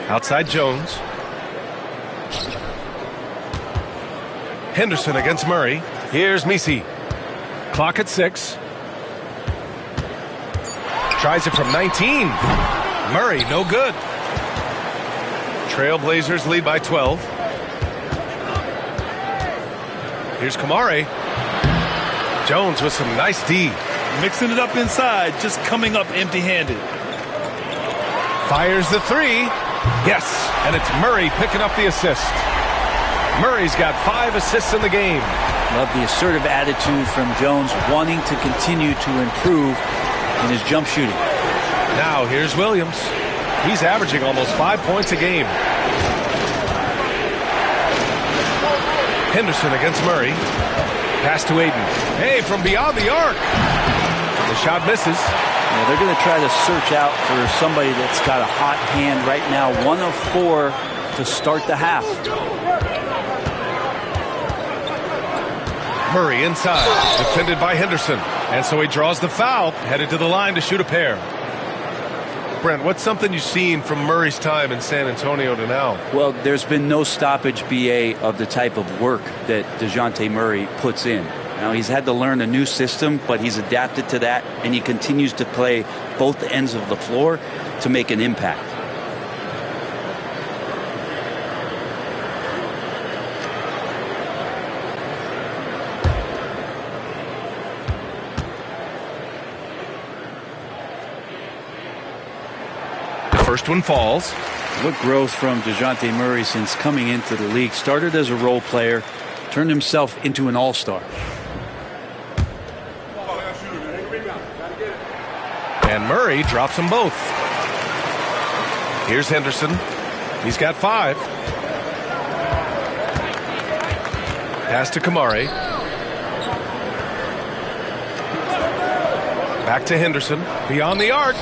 Outside Jones. Henderson against Murray. Here's Messi. Clock at 6. Tries it from 19. Murray, no good. Trailblazers lead by 12. Here's Kamare. Jones with some nice D. Mixing it up inside, just coming up empty-handed. Fires the three. Yes, and it's Murray picking up the assist. Murray's got 5 assists in the game. Love the assertive attitude from Jones, wanting to continue to improve in his jump shooting. Now here's Williams. He's averaging almost 5 points a game. Henderson against Murray. Pass to Aiden. Hey, from beyond the arc. The shot misses. Yeah, they're going to try to search out for somebody that's got a hot hand right now. 1 of 4 to start the half. Murray inside, defended by Henderson. And so he draws the foul, headed to the line to shoot a pair. Brent, what's something you've seen from Murray's time in San Antonio to now? Well, there's been no stoppage, BA, of the type of work that DeJounte Murray puts in. Now, he's had to learn a new system, but he's adapted to that, and he continues to play both ends of the floor to make an impact. First one falls. What growth from DeJounte Murray since coming into the league. Started as a role player, turned himself into an all-star. And Murray drops them both. Here's Henderson. He's got 5. Pass to Kamare. Back to Henderson. Beyond the arc.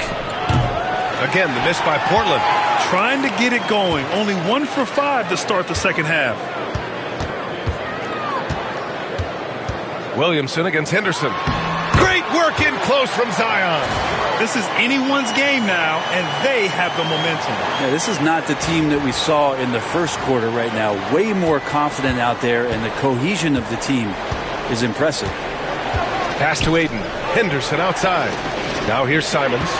Again, the miss by Portland. Trying to get it going. Only 1 for 5 to start the second half. Williamson against Henderson. Great work in close from Zion. This is anyone's game now, and they have the momentum. Yeah, this is not the team that we saw in the first quarter right now. Way more confident out there, and the cohesion of the team is impressive. Pass to Aiden. Henderson outside. Now here's Simons.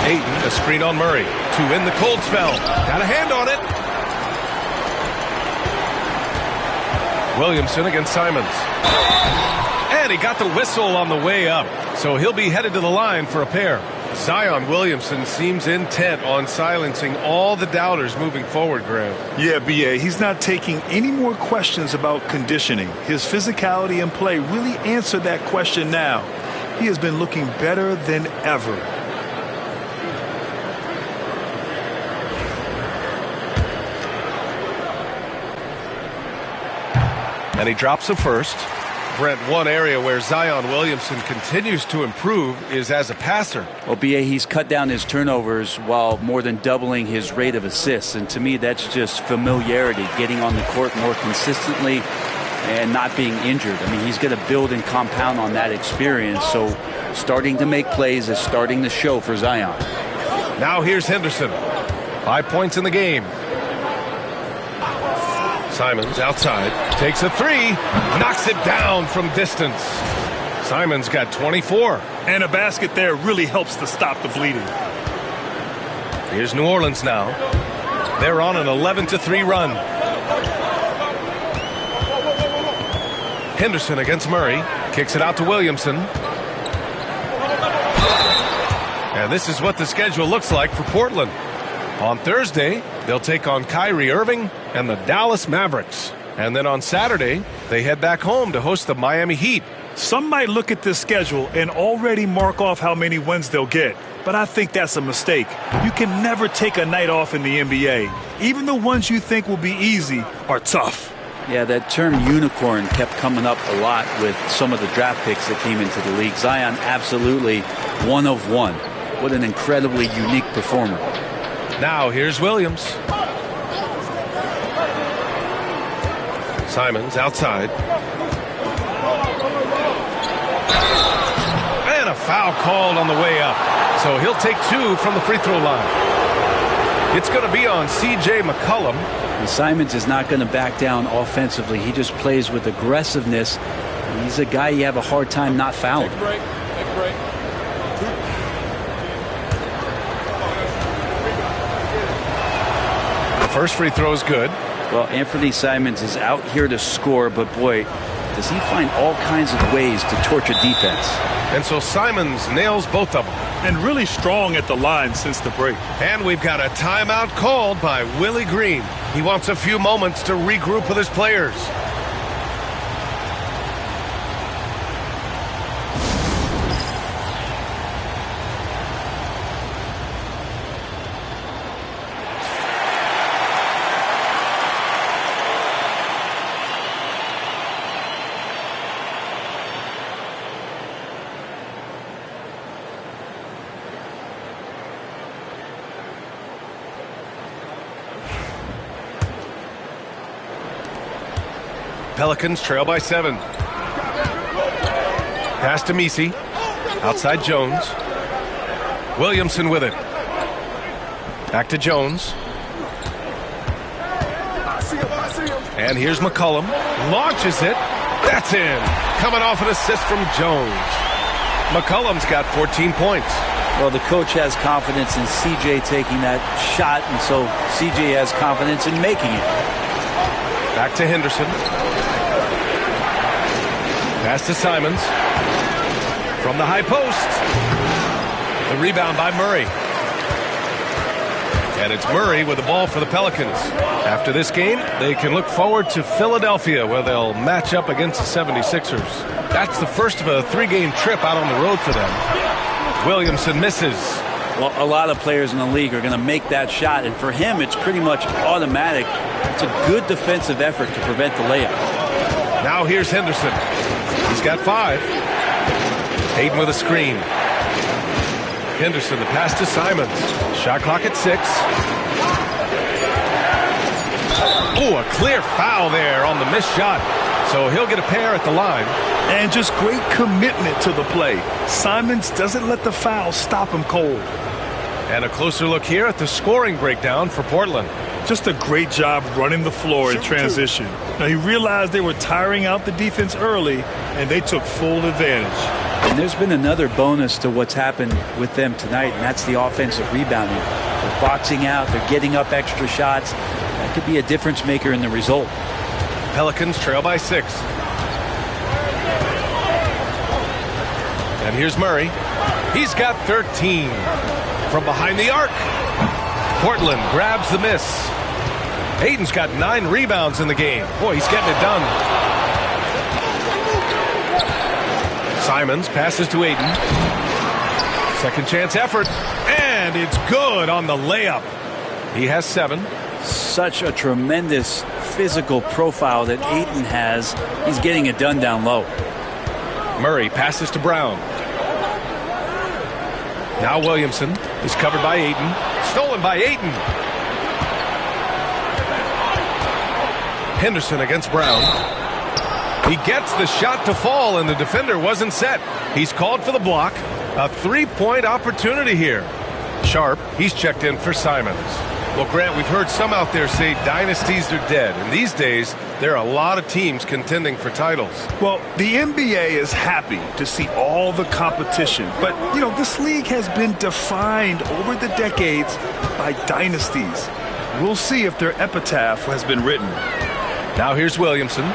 Aiden, a screen on Murray. To win the cold spell. Got a hand on it. Williamson against Simons. And he got the whistle on the way up. So he'll be headed to the line for a pair. Zion Williamson seems intent on silencing all the doubters moving forward, Graham. Yeah, B.A., he's not taking any more questions about conditioning. His physicality and play really answer that question now. He has been looking better than ever. And he drops the first. Brent, one area where Zion Williamson continues to improve is as a passer. Well, B.A., he's cut down his turnovers while more than doubling his rate of assists. And to me, that's just familiarity, getting on the court more consistently and not being injured. I mean, he's going to build and compound on that experience. So starting to make plays is starting to show for Zion. Now here's Henderson. 5 points in the game. Simons outside, takes a 3, knocks it down from distance. Simons got 24. And a basket there really helps to stop the bleeding. Here's New Orleans now. They're on an 11-3 run. Henderson against Murray, kicks it out to Williamson. And this is what the schedule looks like for Portland. On Thursday, they'll take on Kyrie Irving and the Dallas Mavericks. And then on Saturday, they head back home to host the Miami Heat. Some might look at this schedule and already mark off how many wins they'll get. But I think that's a mistake. You can never take a night off in the NBA. Even the ones you think will be easy are tough. Yeah, that term unicorn kept coming up a lot with some of the draft picks that came into the league. Zion, absolutely 1 of 1. What an incredibly unique performer. Now here's Williams. Simons outside. And a foul called on the way up. So he'll take 2 from the free throw line. It's going to be on C.J. McCollum. And Simons is not going to back down offensively. He just plays with aggressiveness. He's a guy you have a hard time not fouling. Take a break. Take a break. First free throw is good. Well, Anthony Simons is out here to score, but boy, does he find all kinds of ways to torture defense. And so Simons nails both of them. And really strong at the line since the break. And we've got a timeout called by Willie Green. He wants a few moments to regroup with his players. Pelicans trail by 7. Pass to Messi. Outside Jones. Williamson with it. Back to Jones. And here's McCollum. Launches it. That's in. Coming off an assist from Jones. McCollum's got 14 points. Well, the coach has confidence in CJ taking that shot, and so CJ has confidence in making it. Back to Henderson. Pass to Simons. From the high post. The rebound by Murray. And it's Murray with the ball for the Pelicans. After this game, they can look forward to Philadelphia, where they'll match up against the 76ers. That's the first of a 3-game trip out on the road for them. Williamson misses. Well, a lot of players in the league are going to make that shot, and for him, it's pretty much automatic. It's a good defensive effort to prevent the layup. Now here's Henderson. He's got 5. Hayden with a screen. Henderson, the pass to Simons. Shot clock at 6. Oh, a clear foul there on the missed shot. So he'll get a pair at the line. And just great commitment to the play. Simons doesn't let the foul stop him cold. And a closer look here at the scoring breakdown for Portland. Just a great job running the floor in transition. Now, he realized they were tiring out the defense early, and they took full advantage. And there's been another bonus to what's happened with them tonight, and that's the offensive rebounding. They're boxing out. They're getting up extra shots. That could be a difference maker in the result. Pelicans trail by 6. And here's Murray. He's got 13. From behind the arc. Portland grabs the miss. Hayden's got 9 rebounds in the game. Boy, he's getting it done. Simons passes to Hayden. Second chance effort. And it's good on the layup. He has 7. Such a tremendous physical profile that Ayton has. He's getting it done down low. Murray passes to Brown. Now Williamson is covered by Ayton. Stolen by Ayton. Henderson against Brown. He gets the shot to fall, and the defender wasn't set. He's called for the block. A 3-point opportunity here. Sharp, he's checked in for Simons. Well, Grant, we've heard some out there say dynasties are dead. And these days, there are a lot of teams contending for titles. Well, the NBA is happy to see all the competition. But, you know, this league has been defined over the decades by dynasties. We'll see if their epitaph has been written. Now here's Williamson.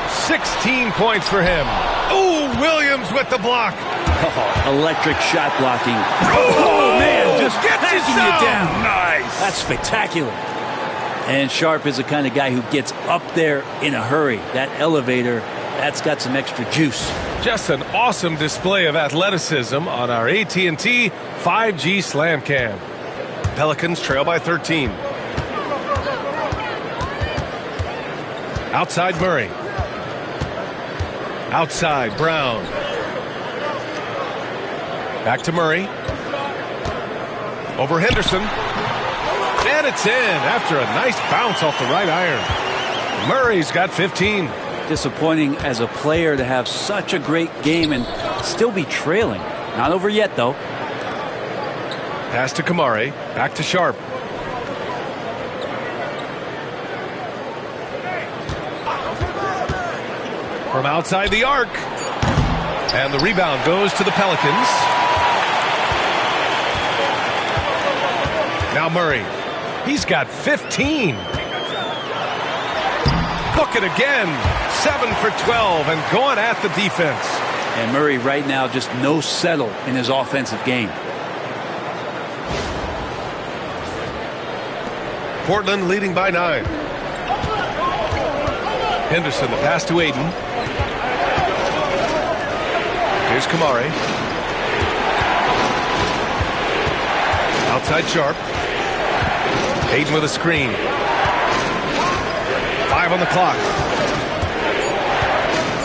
16 points for him. Oh, Williams with the block. Oh, electric shot blocking. Oh, man, just packing you down. Nice. That's spectacular. And Sharp is the kind of guy who gets up there in a hurry. That elevator, that's got some extra juice. Just an awesome display of athleticism on our AT&T 5G Slam Cam. Pelicans trail by 13. Outside Murray. Outside Brown. Back to Murray. Over Henderson. And it's in after a nice bounce off the right iron. Murray's got 15. Disappointing as a player to have such a great game and still be trailing. Not over yet, though. Pass to Kamari. Back to Sharp. From outside the arc. And the rebound goes to the Pelicans. Now Murray. He's got 15. Book it again. 7 for 12 and going at the defense. And Murray right now just no settle in his offensive game. Portland leading by 9. Henderson, the pass to Aiden. Here's Kamari. Outside Sharp. Aiden with a screen. 5 on the clock.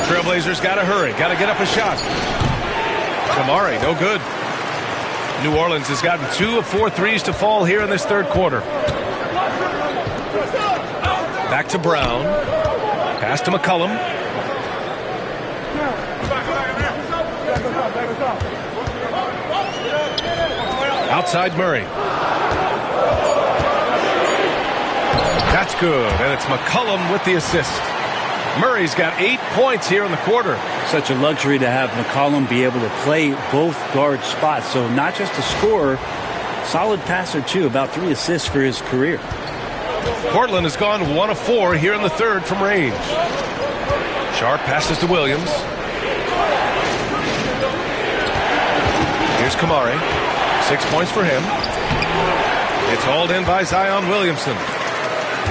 Trailblazers got to hurry. Got to get up a shot. Kamari, no good. New Orleans has gotten 2 of 4 threes to fall here in this third quarter. Back to Brown. Pass to McCollum. Outside Murray. That's good, and it's McCollum with the assist. Murray's got 8 points here in the quarter. Such a luxury to have McCollum be able to play both guard spots. So not just a scorer, solid passer too, about 3 assists for his career. Portland has gone 1 of 4 here in the third from range. Sharp passes to Williams. Here's Kamari. 6 points for him. It's hauled in by Zion Williamson.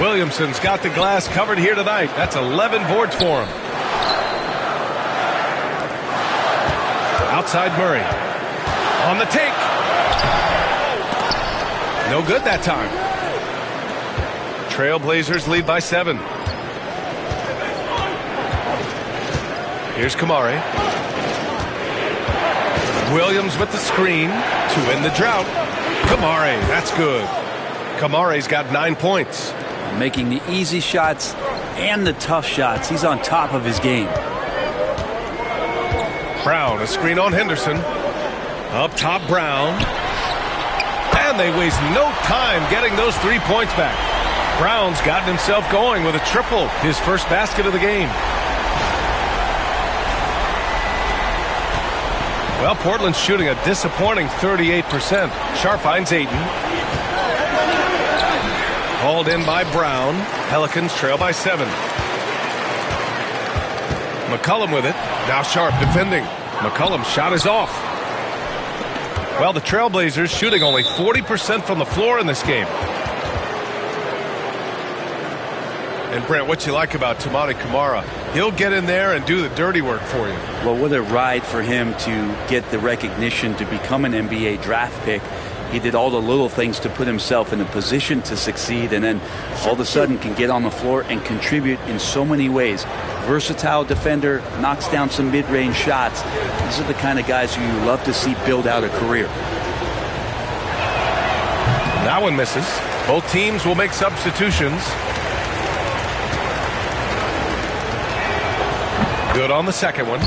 Williamson's got the glass covered here tonight. That's 11 boards for him. Outside Murray. On the take. No good that time. Trailblazers lead by 7. Here's Kamari. Williams with the screen to end the drought. Kamari, that's good. Kamari's got 9 points. Making the easy shots and the tough shots. He's on top of his game. Brown, a screen on Henderson. Up top, Brown. And they waste no time getting those 3 points back. Brown's gotten himself going with a triple, his first basket of the game. Well, Portland's shooting a disappointing 38%. Sharp finds Ayton. Hauled in by Brown. Pelicans trail by 7. McCollum with it. Now Sharp defending. McCollum's shot is off. Well, the Trailblazers shooting only 40% from the floor in this game. And Brent, what you like about Toumani Camara? He'll get in there and do the dirty work for you. Well, what a ride for him to get the recognition to become an NBA draft pick. He did all the little things to put himself in a position to succeed, and then all of a sudden can get on the floor and contribute in so many ways. Versatile defender, knocks down some mid-range shots. These are the kind of guys who you love to see build out a career. That one misses. Both teams will make substitutions. Good on the second one.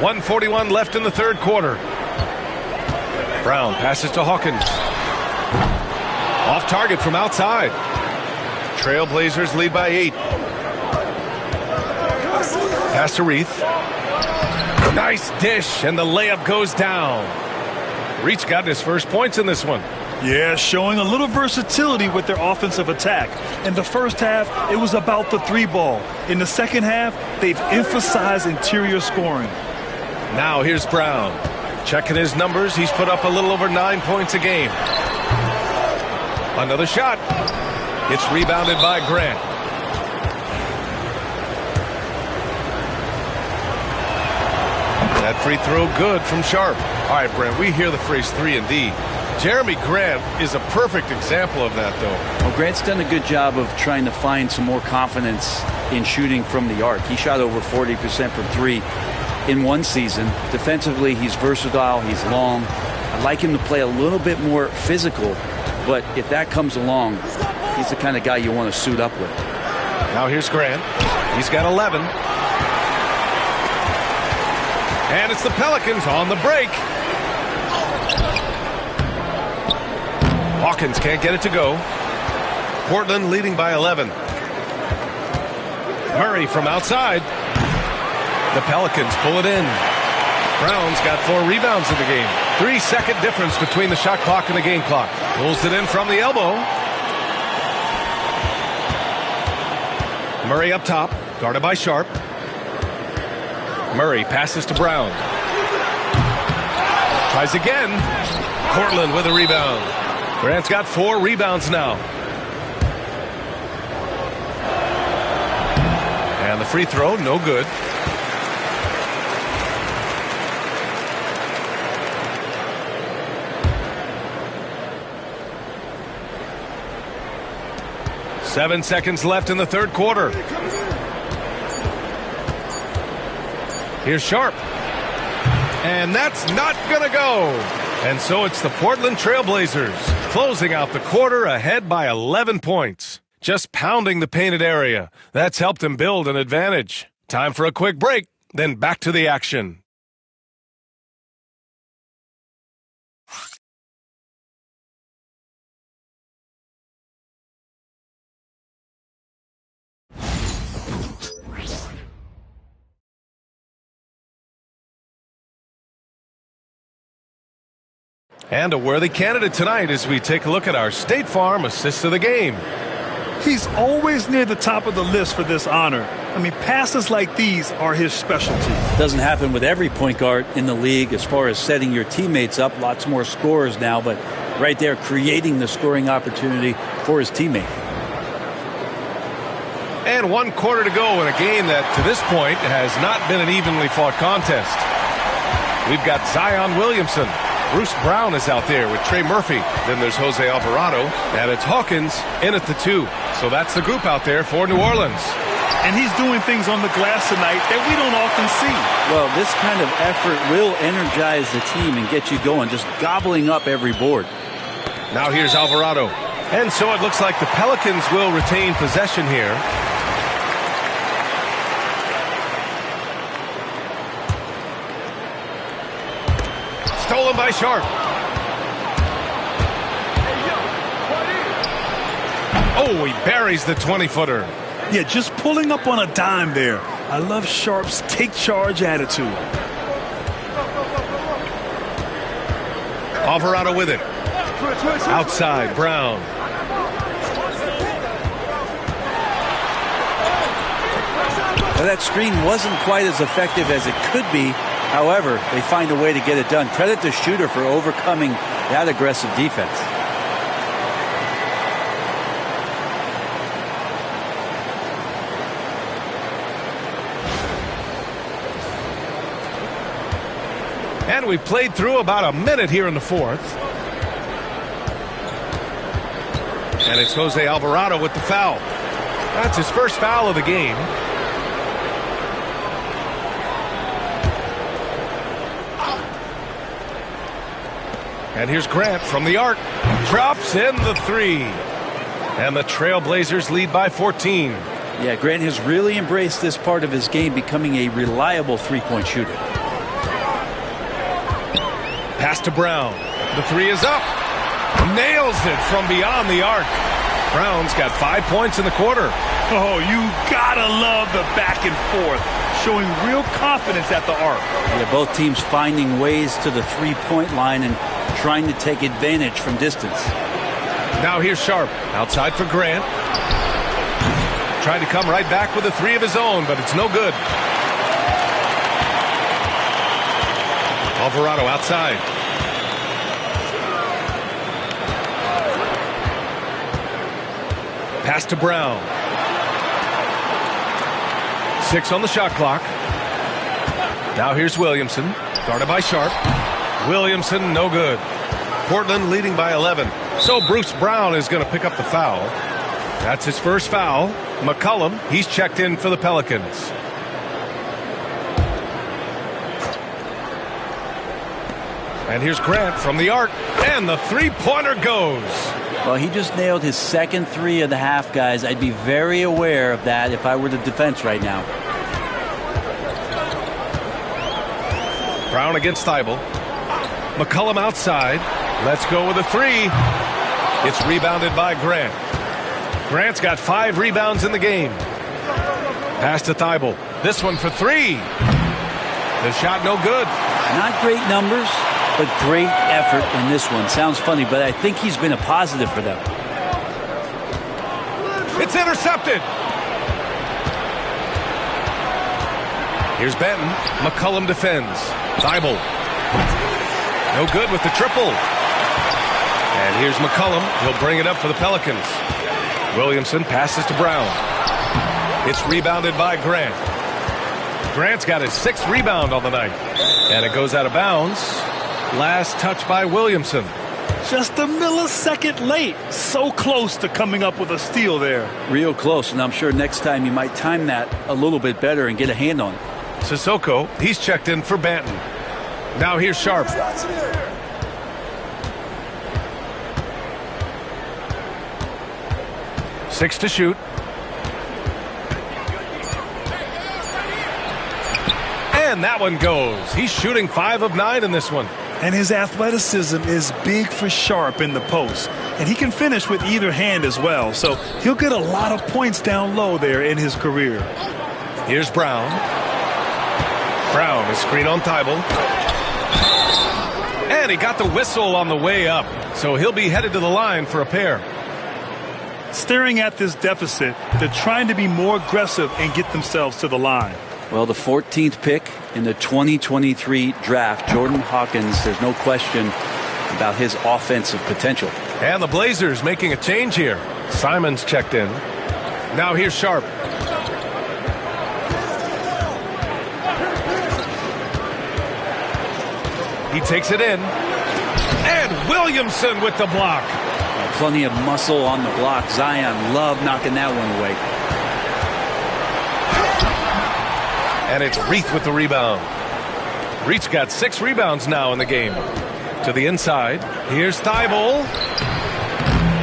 1:41 left in the third quarter. Brown passes to Hawkins. Off target from outside. Trailblazers lead by 8. Pass to Reith. Nice dish, and the layup goes down. Reith's got his first points in this one. Yeah, showing a little versatility with their offensive attack. In the first half, it was about the 3-ball. In the second half, they've emphasized interior scoring. Now here's Brown. Checking his numbers, he's put up a little over 9 points a game. Another shot. It's rebounded by Grant. That free throw good from Sharp. All right, Brent, we hear the phrase 3 and D. Jeremy Grant is a perfect example of that, though. Well, Grant's done a good job of trying to find some more confidence in shooting from the arc. He shot over 40% from 3 in one season. Defensively, he's versatile. He's long. I'd like him to play a little bit more physical, but if that comes along, he's the kind of guy you want to suit up with. Now here's Grant. He's got 11. And it's the Pelicans on the break. Hawkins can't get it to go. Portland leading by 11. Murray from outside. The Pelicans pull it in. Brown's got 4 rebounds in the game. 3-second difference between the shot clock and the game clock. Pulls it in from the elbow. Murray up top, guarded by Sharp. Murray passes to Brown. Tries again. Portland with a rebound. Grant's got 4 rebounds now. And the free throw, no good. Seven seconds left in the third quarter. Here's Sharp. And that's not going to go. And so it's the Portland Trailblazers closing out the quarter ahead by 11 points. Just pounding the painted area. That's helped them build an advantage. Time for a quick break, then back to the action. And a worthy candidate tonight as we take a look at our State Farm Assist of the Game. He's always near the top of the list for this honor. I mean, passes like these are his specialty. Doesn't happen with every point guard in the league as far as setting your teammates up. Lots more scorers now, but right there creating the scoring opportunity for his teammate. And 1 quarter to go in a game that, to this point, has not been an evenly fought contest. We've got Zion Williamson. Bruce Brown is out there with Trey Murphy. Then there's Jose Alvarado. And it's Hawkins in at the 2. So that's the group out there for New Orleans. And he's doing things on the glass tonight that we don't often see. Well, this kind of effort will energize the team and get you going, just gobbling up every board. Now here's Alvarado. And so it looks like the Pelicans will retain possession here. Stolen by Sharp. Oh, he buries the 20-footer. Yeah, just pulling up on a dime there. I love Sharp's take-charge attitude. Alvarado with it. Outside, Brown. Well, that screen wasn't quite as effective as it could be. However, they find a way to get it done. Credit the shooter for overcoming that aggressive defense. And we played through about a minute here in the fourth. And it's Jose Alvarado with the foul. That's his first foul of the game. And here's Grant from the arc. Drops in the 3. And the Trailblazers lead by 14. Yeah, Grant has really embraced this part of his game, becoming a reliable three-point shooter. Pass to Brown. The 3 is up. Nails it from beyond the arc. Brown's got 5 points in the quarter. Oh, you gotta love the back and forth. Showing real confidence at the arc. Yeah, both teams finding ways to the three-point line and trying to take advantage from distance. Now here's Sharp. Outside for Grant. Tried to come right back with a 3 of his own, but it's no good. Alvarado outside. Pass to Brown. 6 on the shot clock. Now here's Williamson. Guarded by Sharp. Williamson, no good. Portland leading by 11. So Bruce Brown is going to pick up the foul. That's his first foul. McCollum, he's checked in for the Pelicans. And here's Grant from the arc. And the three-pointer goes. Well, he just nailed his second 3 of the half, guys. I'd be very aware of that if I were the defense right now. Brown against Thibault. McCollum outside. Let's go with a 3. It's rebounded by Grant. Grant's got 5 rebounds in the game. Pass to Thibault. This one for 3. The shot no good. Not great numbers, but great effort in this one. Sounds funny, but I think he's been a positive for them. It's intercepted. Here's Benton. McCollum defends. Thibault. No good with the triple. And here's McCollum. He'll bring it up for the Pelicans. Williamson passes to Brown. It's rebounded by Grant. Grant's got his 6th rebound on the night. And it goes out of bounds. Last touch by Williamson. Just a millisecond late. So close to coming up with a steal there. Real close, and I'm sure next time you might time that a little bit better and get a hand on it. Sissoko, he's checked in for Banton. Now here's Sharp. 6 to shoot. And that one goes. He's shooting 5 of 9 in this one. And his athleticism is big for Sharp in the post. And he can finish with either hand as well. So he'll get a lot of points down low there in his career. Here's Brown. Brown, a screen on Thibault. And he got the whistle on the way up. So he'll be headed to the line for a pair. Staring at this deficit, they're trying to be more aggressive and get themselves to the line. Well, the 14th pick in the 2023 draft, Jordan Hawkins, there's no question about his offensive potential. And the Blazers making a change here. Simons checked in. Now here's Sharp. He takes it in. And Williamson with the block. Plenty of muscle on the block. Zion loved knocking that one away. And it's Reith with the rebound. Reith's got 6 rebounds now in the game. To the inside. Here's Thibault.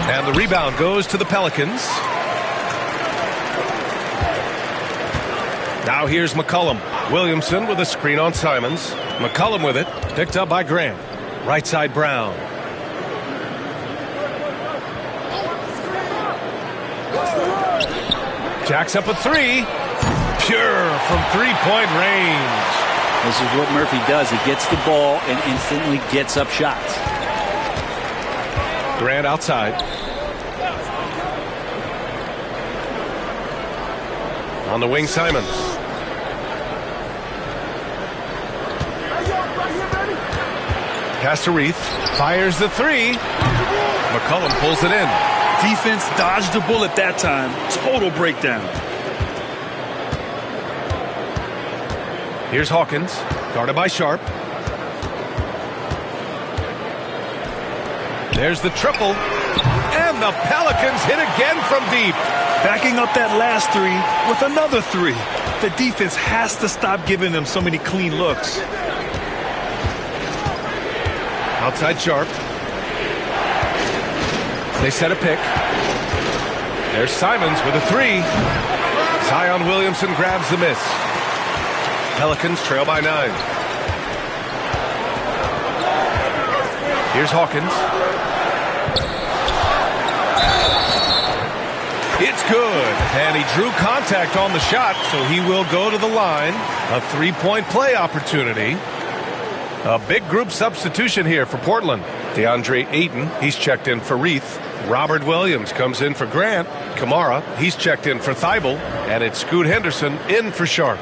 And the rebound goes to the Pelicans. Now here's McCollum. Williamson with a screen on Simons. McCollum with it. Picked up by Grant. Right side Brown. Jacks up a 3. Pure from 3-point range. This is what Murphy does. He gets the ball and instantly gets up shots. Grant outside. On the wing, Simons. Pass to Reith. Fires the 3. McCollum pulls it in. Defense dodged the bullet that time. Total breakdown. Here's Hawkins, guarded by Sharp. There's the triple. And the Pelicans hit again from deep. Backing up that last 3 with another 3. The defense has to stop giving them so many clean looks. Outside Sharp. They set a pick. There's Simons with a 3. Zion Williamson grabs the miss. Pelicans trail by 9. Here's Hawkins. It's good. And he drew contact on the shot, so he will go to the line. A 3-point play opportunity. A big group substitution here for Portland. DeAndre Ayton, he's checked in for Reith. Robert Williams comes in for Grant. Kamara, he's checked in for Thibault. And it's Scoot Henderson in for Sharp.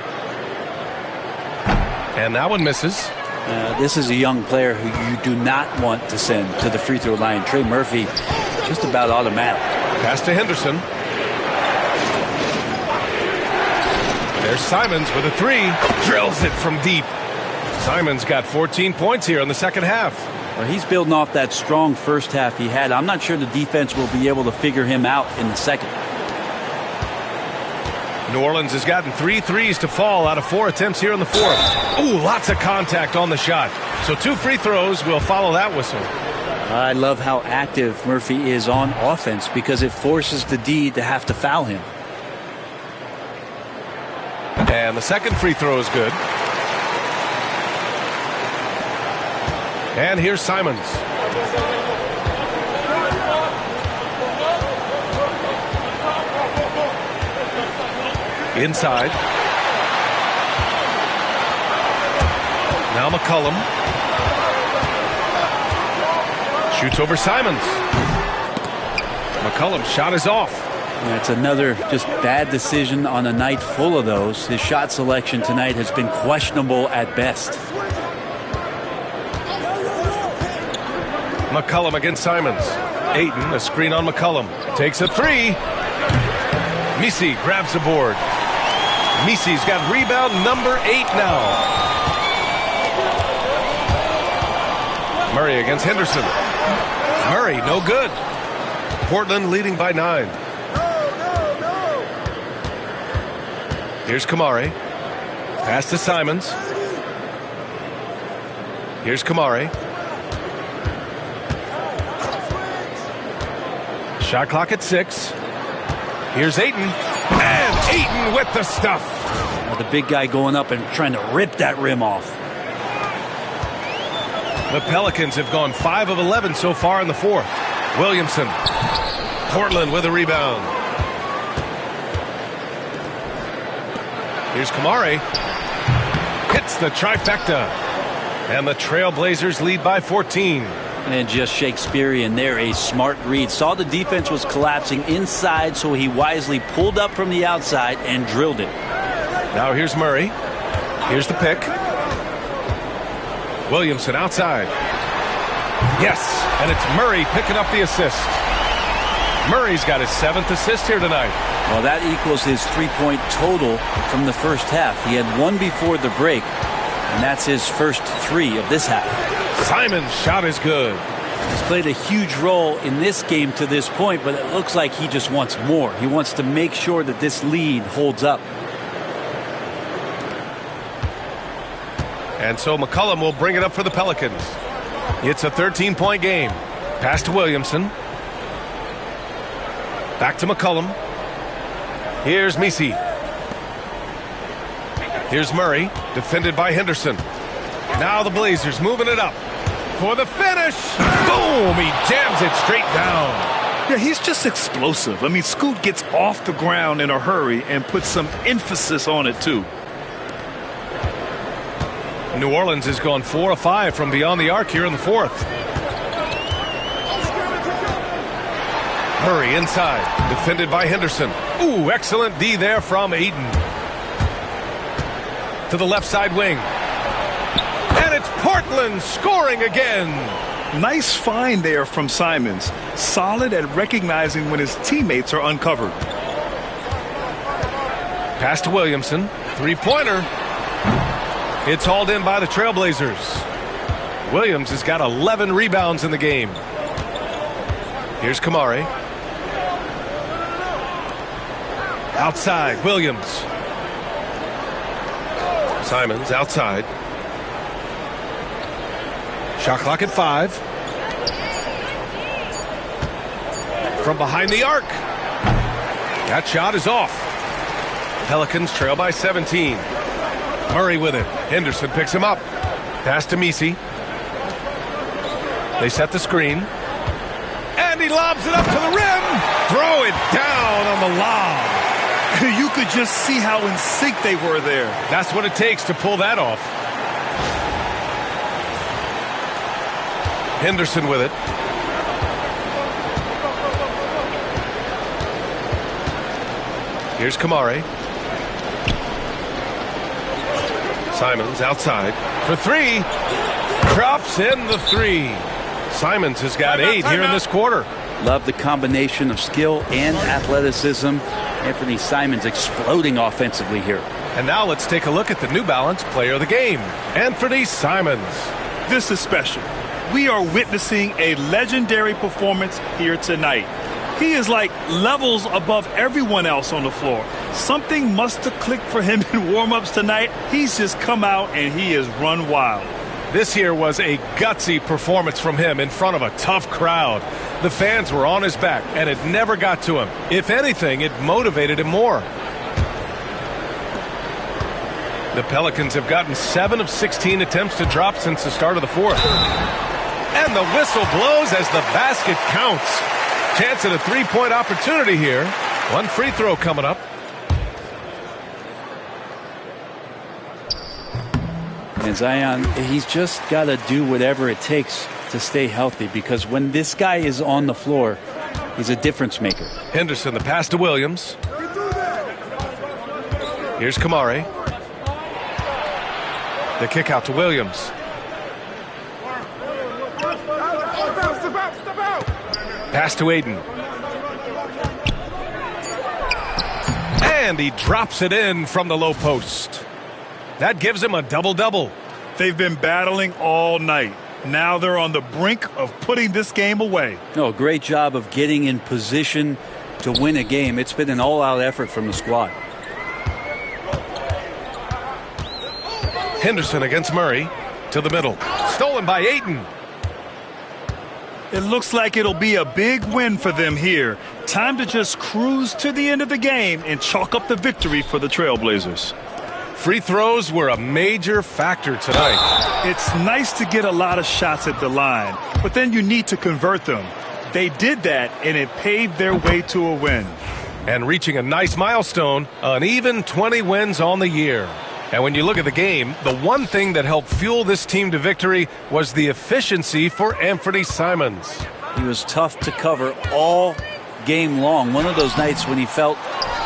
And that one misses. This is a young player who you do not want to send to the free throw line. Trey Murphy, just about automatic. Pass to Henderson. There's Simons with a 3. Drills it from deep. Simons got 14 points here in the second half. Well, he's building off that strong first half he had. I'm not sure the defense will be able to figure him out in the second. New Orleans has gotten 3 threes to fall out of 4 attempts here in the fourth. Ooh, lots of contact on the shot. So 2 free throws will follow that whistle. I love how active Murphy is on offense because it forces the D to have to foul him. And the second free throw is good. And here's Simons. Inside. Now McCollum. Shoots over Simons. McCollum's shot is off. That's another just bad decision on a night full of those. His shot selection tonight has been questionable at best. McCollum against Simons. Ayton, a screen on McCollum. Takes a three. Misi grabs the board. Misi's got rebound number 8 now. Murray against Henderson. Murray, no good. Portland leading by 9. Here's Kamari. Pass to Simons. Here's Kamari. Shot clock at 6. Here's Ayton. And Ayton with the stuff. The big guy going up and trying to rip that rim off. The Pelicans have gone 5 of 11 so far in the 4th. Williamson. Portland with a rebound. Here's Kamari. Hits the trifecta. And the Trailblazers lead by 14. And just Shakespearean there, a smart read. Saw the defense was collapsing inside, so he wisely pulled up from the outside and drilled it. Now here's Murray. Here's the pick. Williamson outside. Yes, and it's Murray picking up the assist. Murray's got his 7th assist here tonight. Well, that equals his 3-point total from the first half. He had 1 before the break, and that's his first 3 of this half. Simon's shot is good. He's played a huge role in this game to this point, but it looks like he just wants more. He wants to make sure that this lead holds up. And so McCollum will bring it up for the Pelicans. It's a 13-point game. Pass to Williamson. Back to McCollum. Here's Misi. Here's Murray, defended by Henderson. Now the Blazers moving it up for the finish. Boom! He jams it straight down. Yeah, he's just explosive. I mean, Scoot gets off the ground in a hurry and puts some emphasis on it, too. New Orleans has gone 4 of 5 from beyond the arc here in the 4th. Murray inside, defended by Henderson. Ooh, excellent D there from Ayton. To the left side wing. And it's Portland scoring again. Nice find there from Simons. Solid at recognizing when his teammates are uncovered. Pass to Williamson. 3-pointer. It's hauled in by the Trailblazers. Williams has got 11 rebounds in the game. Here's Kamari. Outside, Williams. Simons outside. Shot clock at 5. From behind the arc. That shot is off. Pelicans trail by 17. Murray with it. Henderson picks him up. Pass to Misi. They set the screen. And he lobs it up to the rim. Throw it down on the lob. You could just see how in sync they were there. That's what it takes to pull that off. Henderson with it. Here's Kamari. Simons outside for 3. Drops in the 3. Simons has got 8 here in this quarter. Love the combination of skill and athleticism. Anthony Simons exploding offensively here. And now let's take a look at the New Balance player of the game, Anthony Simons. This is special. We are witnessing a legendary performance here tonight. He is like levels above everyone else on the floor. Something must have clicked for him in warm-ups tonight. He's just come out and he has run wild. This here was a gutsy performance from him in front of a tough crowd. The fans were on his back, and it never got to him. If anything, it motivated him more. The Pelicans have gotten 7 of 16 attempts to drop since the start of the 4th. And the whistle blows as the basket counts. Chance at a 3-point opportunity here. 1 free throw coming up. And Zion, he's just got to do whatever it takes to stay healthy, because when this guy is on the floor, he's a difference maker. Henderson, the pass to Williams. Here's Kamare. The kick out to Williams. Pass to Aiden. And he drops it in from the low post. That gives him a double-double. They've been battling all night. Now they're on the brink of putting this game away. No, great job of getting in position to win a game. It's been an all-out effort from the squad. Henderson against Murray. To the middle. Stolen by Ayton. It looks like it'll be a big win for them here. Time to just cruise to the end of the game and chalk up the victory for the Trailblazers. Free throws were a major factor tonight. It's nice to get a lot of shots at the line, but then you need to convert them. They did that, and it paved their way to a win. And reaching a nice milestone, an even 20 wins on the year. And when you look at the game, the one thing that helped fuel this team to victory was the efficiency for Anthony Simons. He was tough to cover all game long. One of those nights when he felt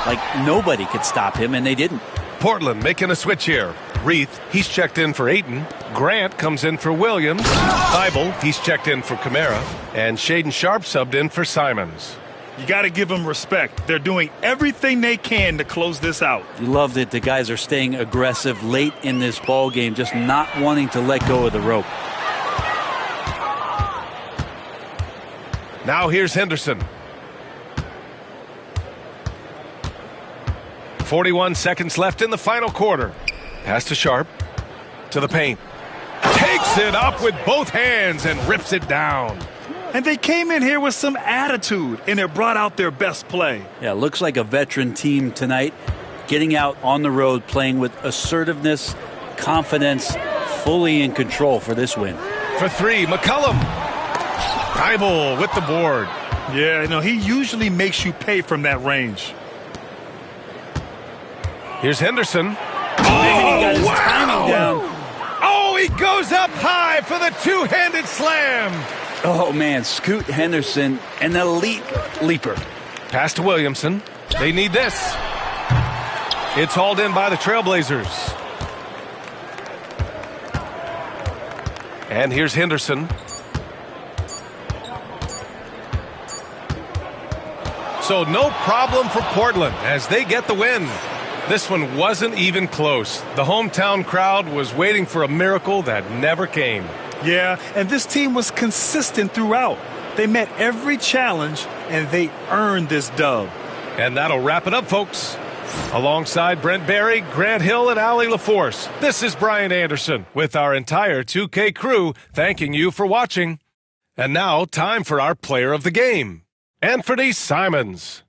like nobody could stop him, and they didn't. Portland making a switch here. Reith, he's checked in for Ayton. Grant comes in for Williams. Thibault, he's checked in for Kamara. And Shaedon Sharpe subbed in for Simons. You got to give them respect. They're doing everything they can to close this out. You love that the guys are staying aggressive late in this ball game, just not wanting to let go of the rope. Now here's Henderson. 41 seconds left in the final quarter. Pass to Sharpe. To the paint. Takes it up with both hands and rips it down. And they came in here with some attitude, and it brought out their best play. Yeah, looks like a veteran team tonight, getting out on the road, playing with assertiveness, confidence, fully in control for this win. For three, McCollum. Thibault with the board. Yeah, he usually makes you pay from that range. Here's Henderson. He got his timing down. Oh, he goes up high for the two-handed slam. Oh, man, Scoot Henderson, an elite leaper. Pass to Williamson. They need this. It's hauled in by the Trailblazers. And here's Henderson. So no problem for Portland as they get the win. This one wasn't even close. The hometown crowd was waiting for a miracle that never came. Yeah, and this team was consistent throughout. They met every challenge, and they earned this dub. And that'll wrap it up, folks. Alongside Brent Barry, Grant Hill, and Allie LaForce, this is Brian Anderson with our entire 2K crew thanking you for watching. And now, time for our player of the game, Anthony Simons.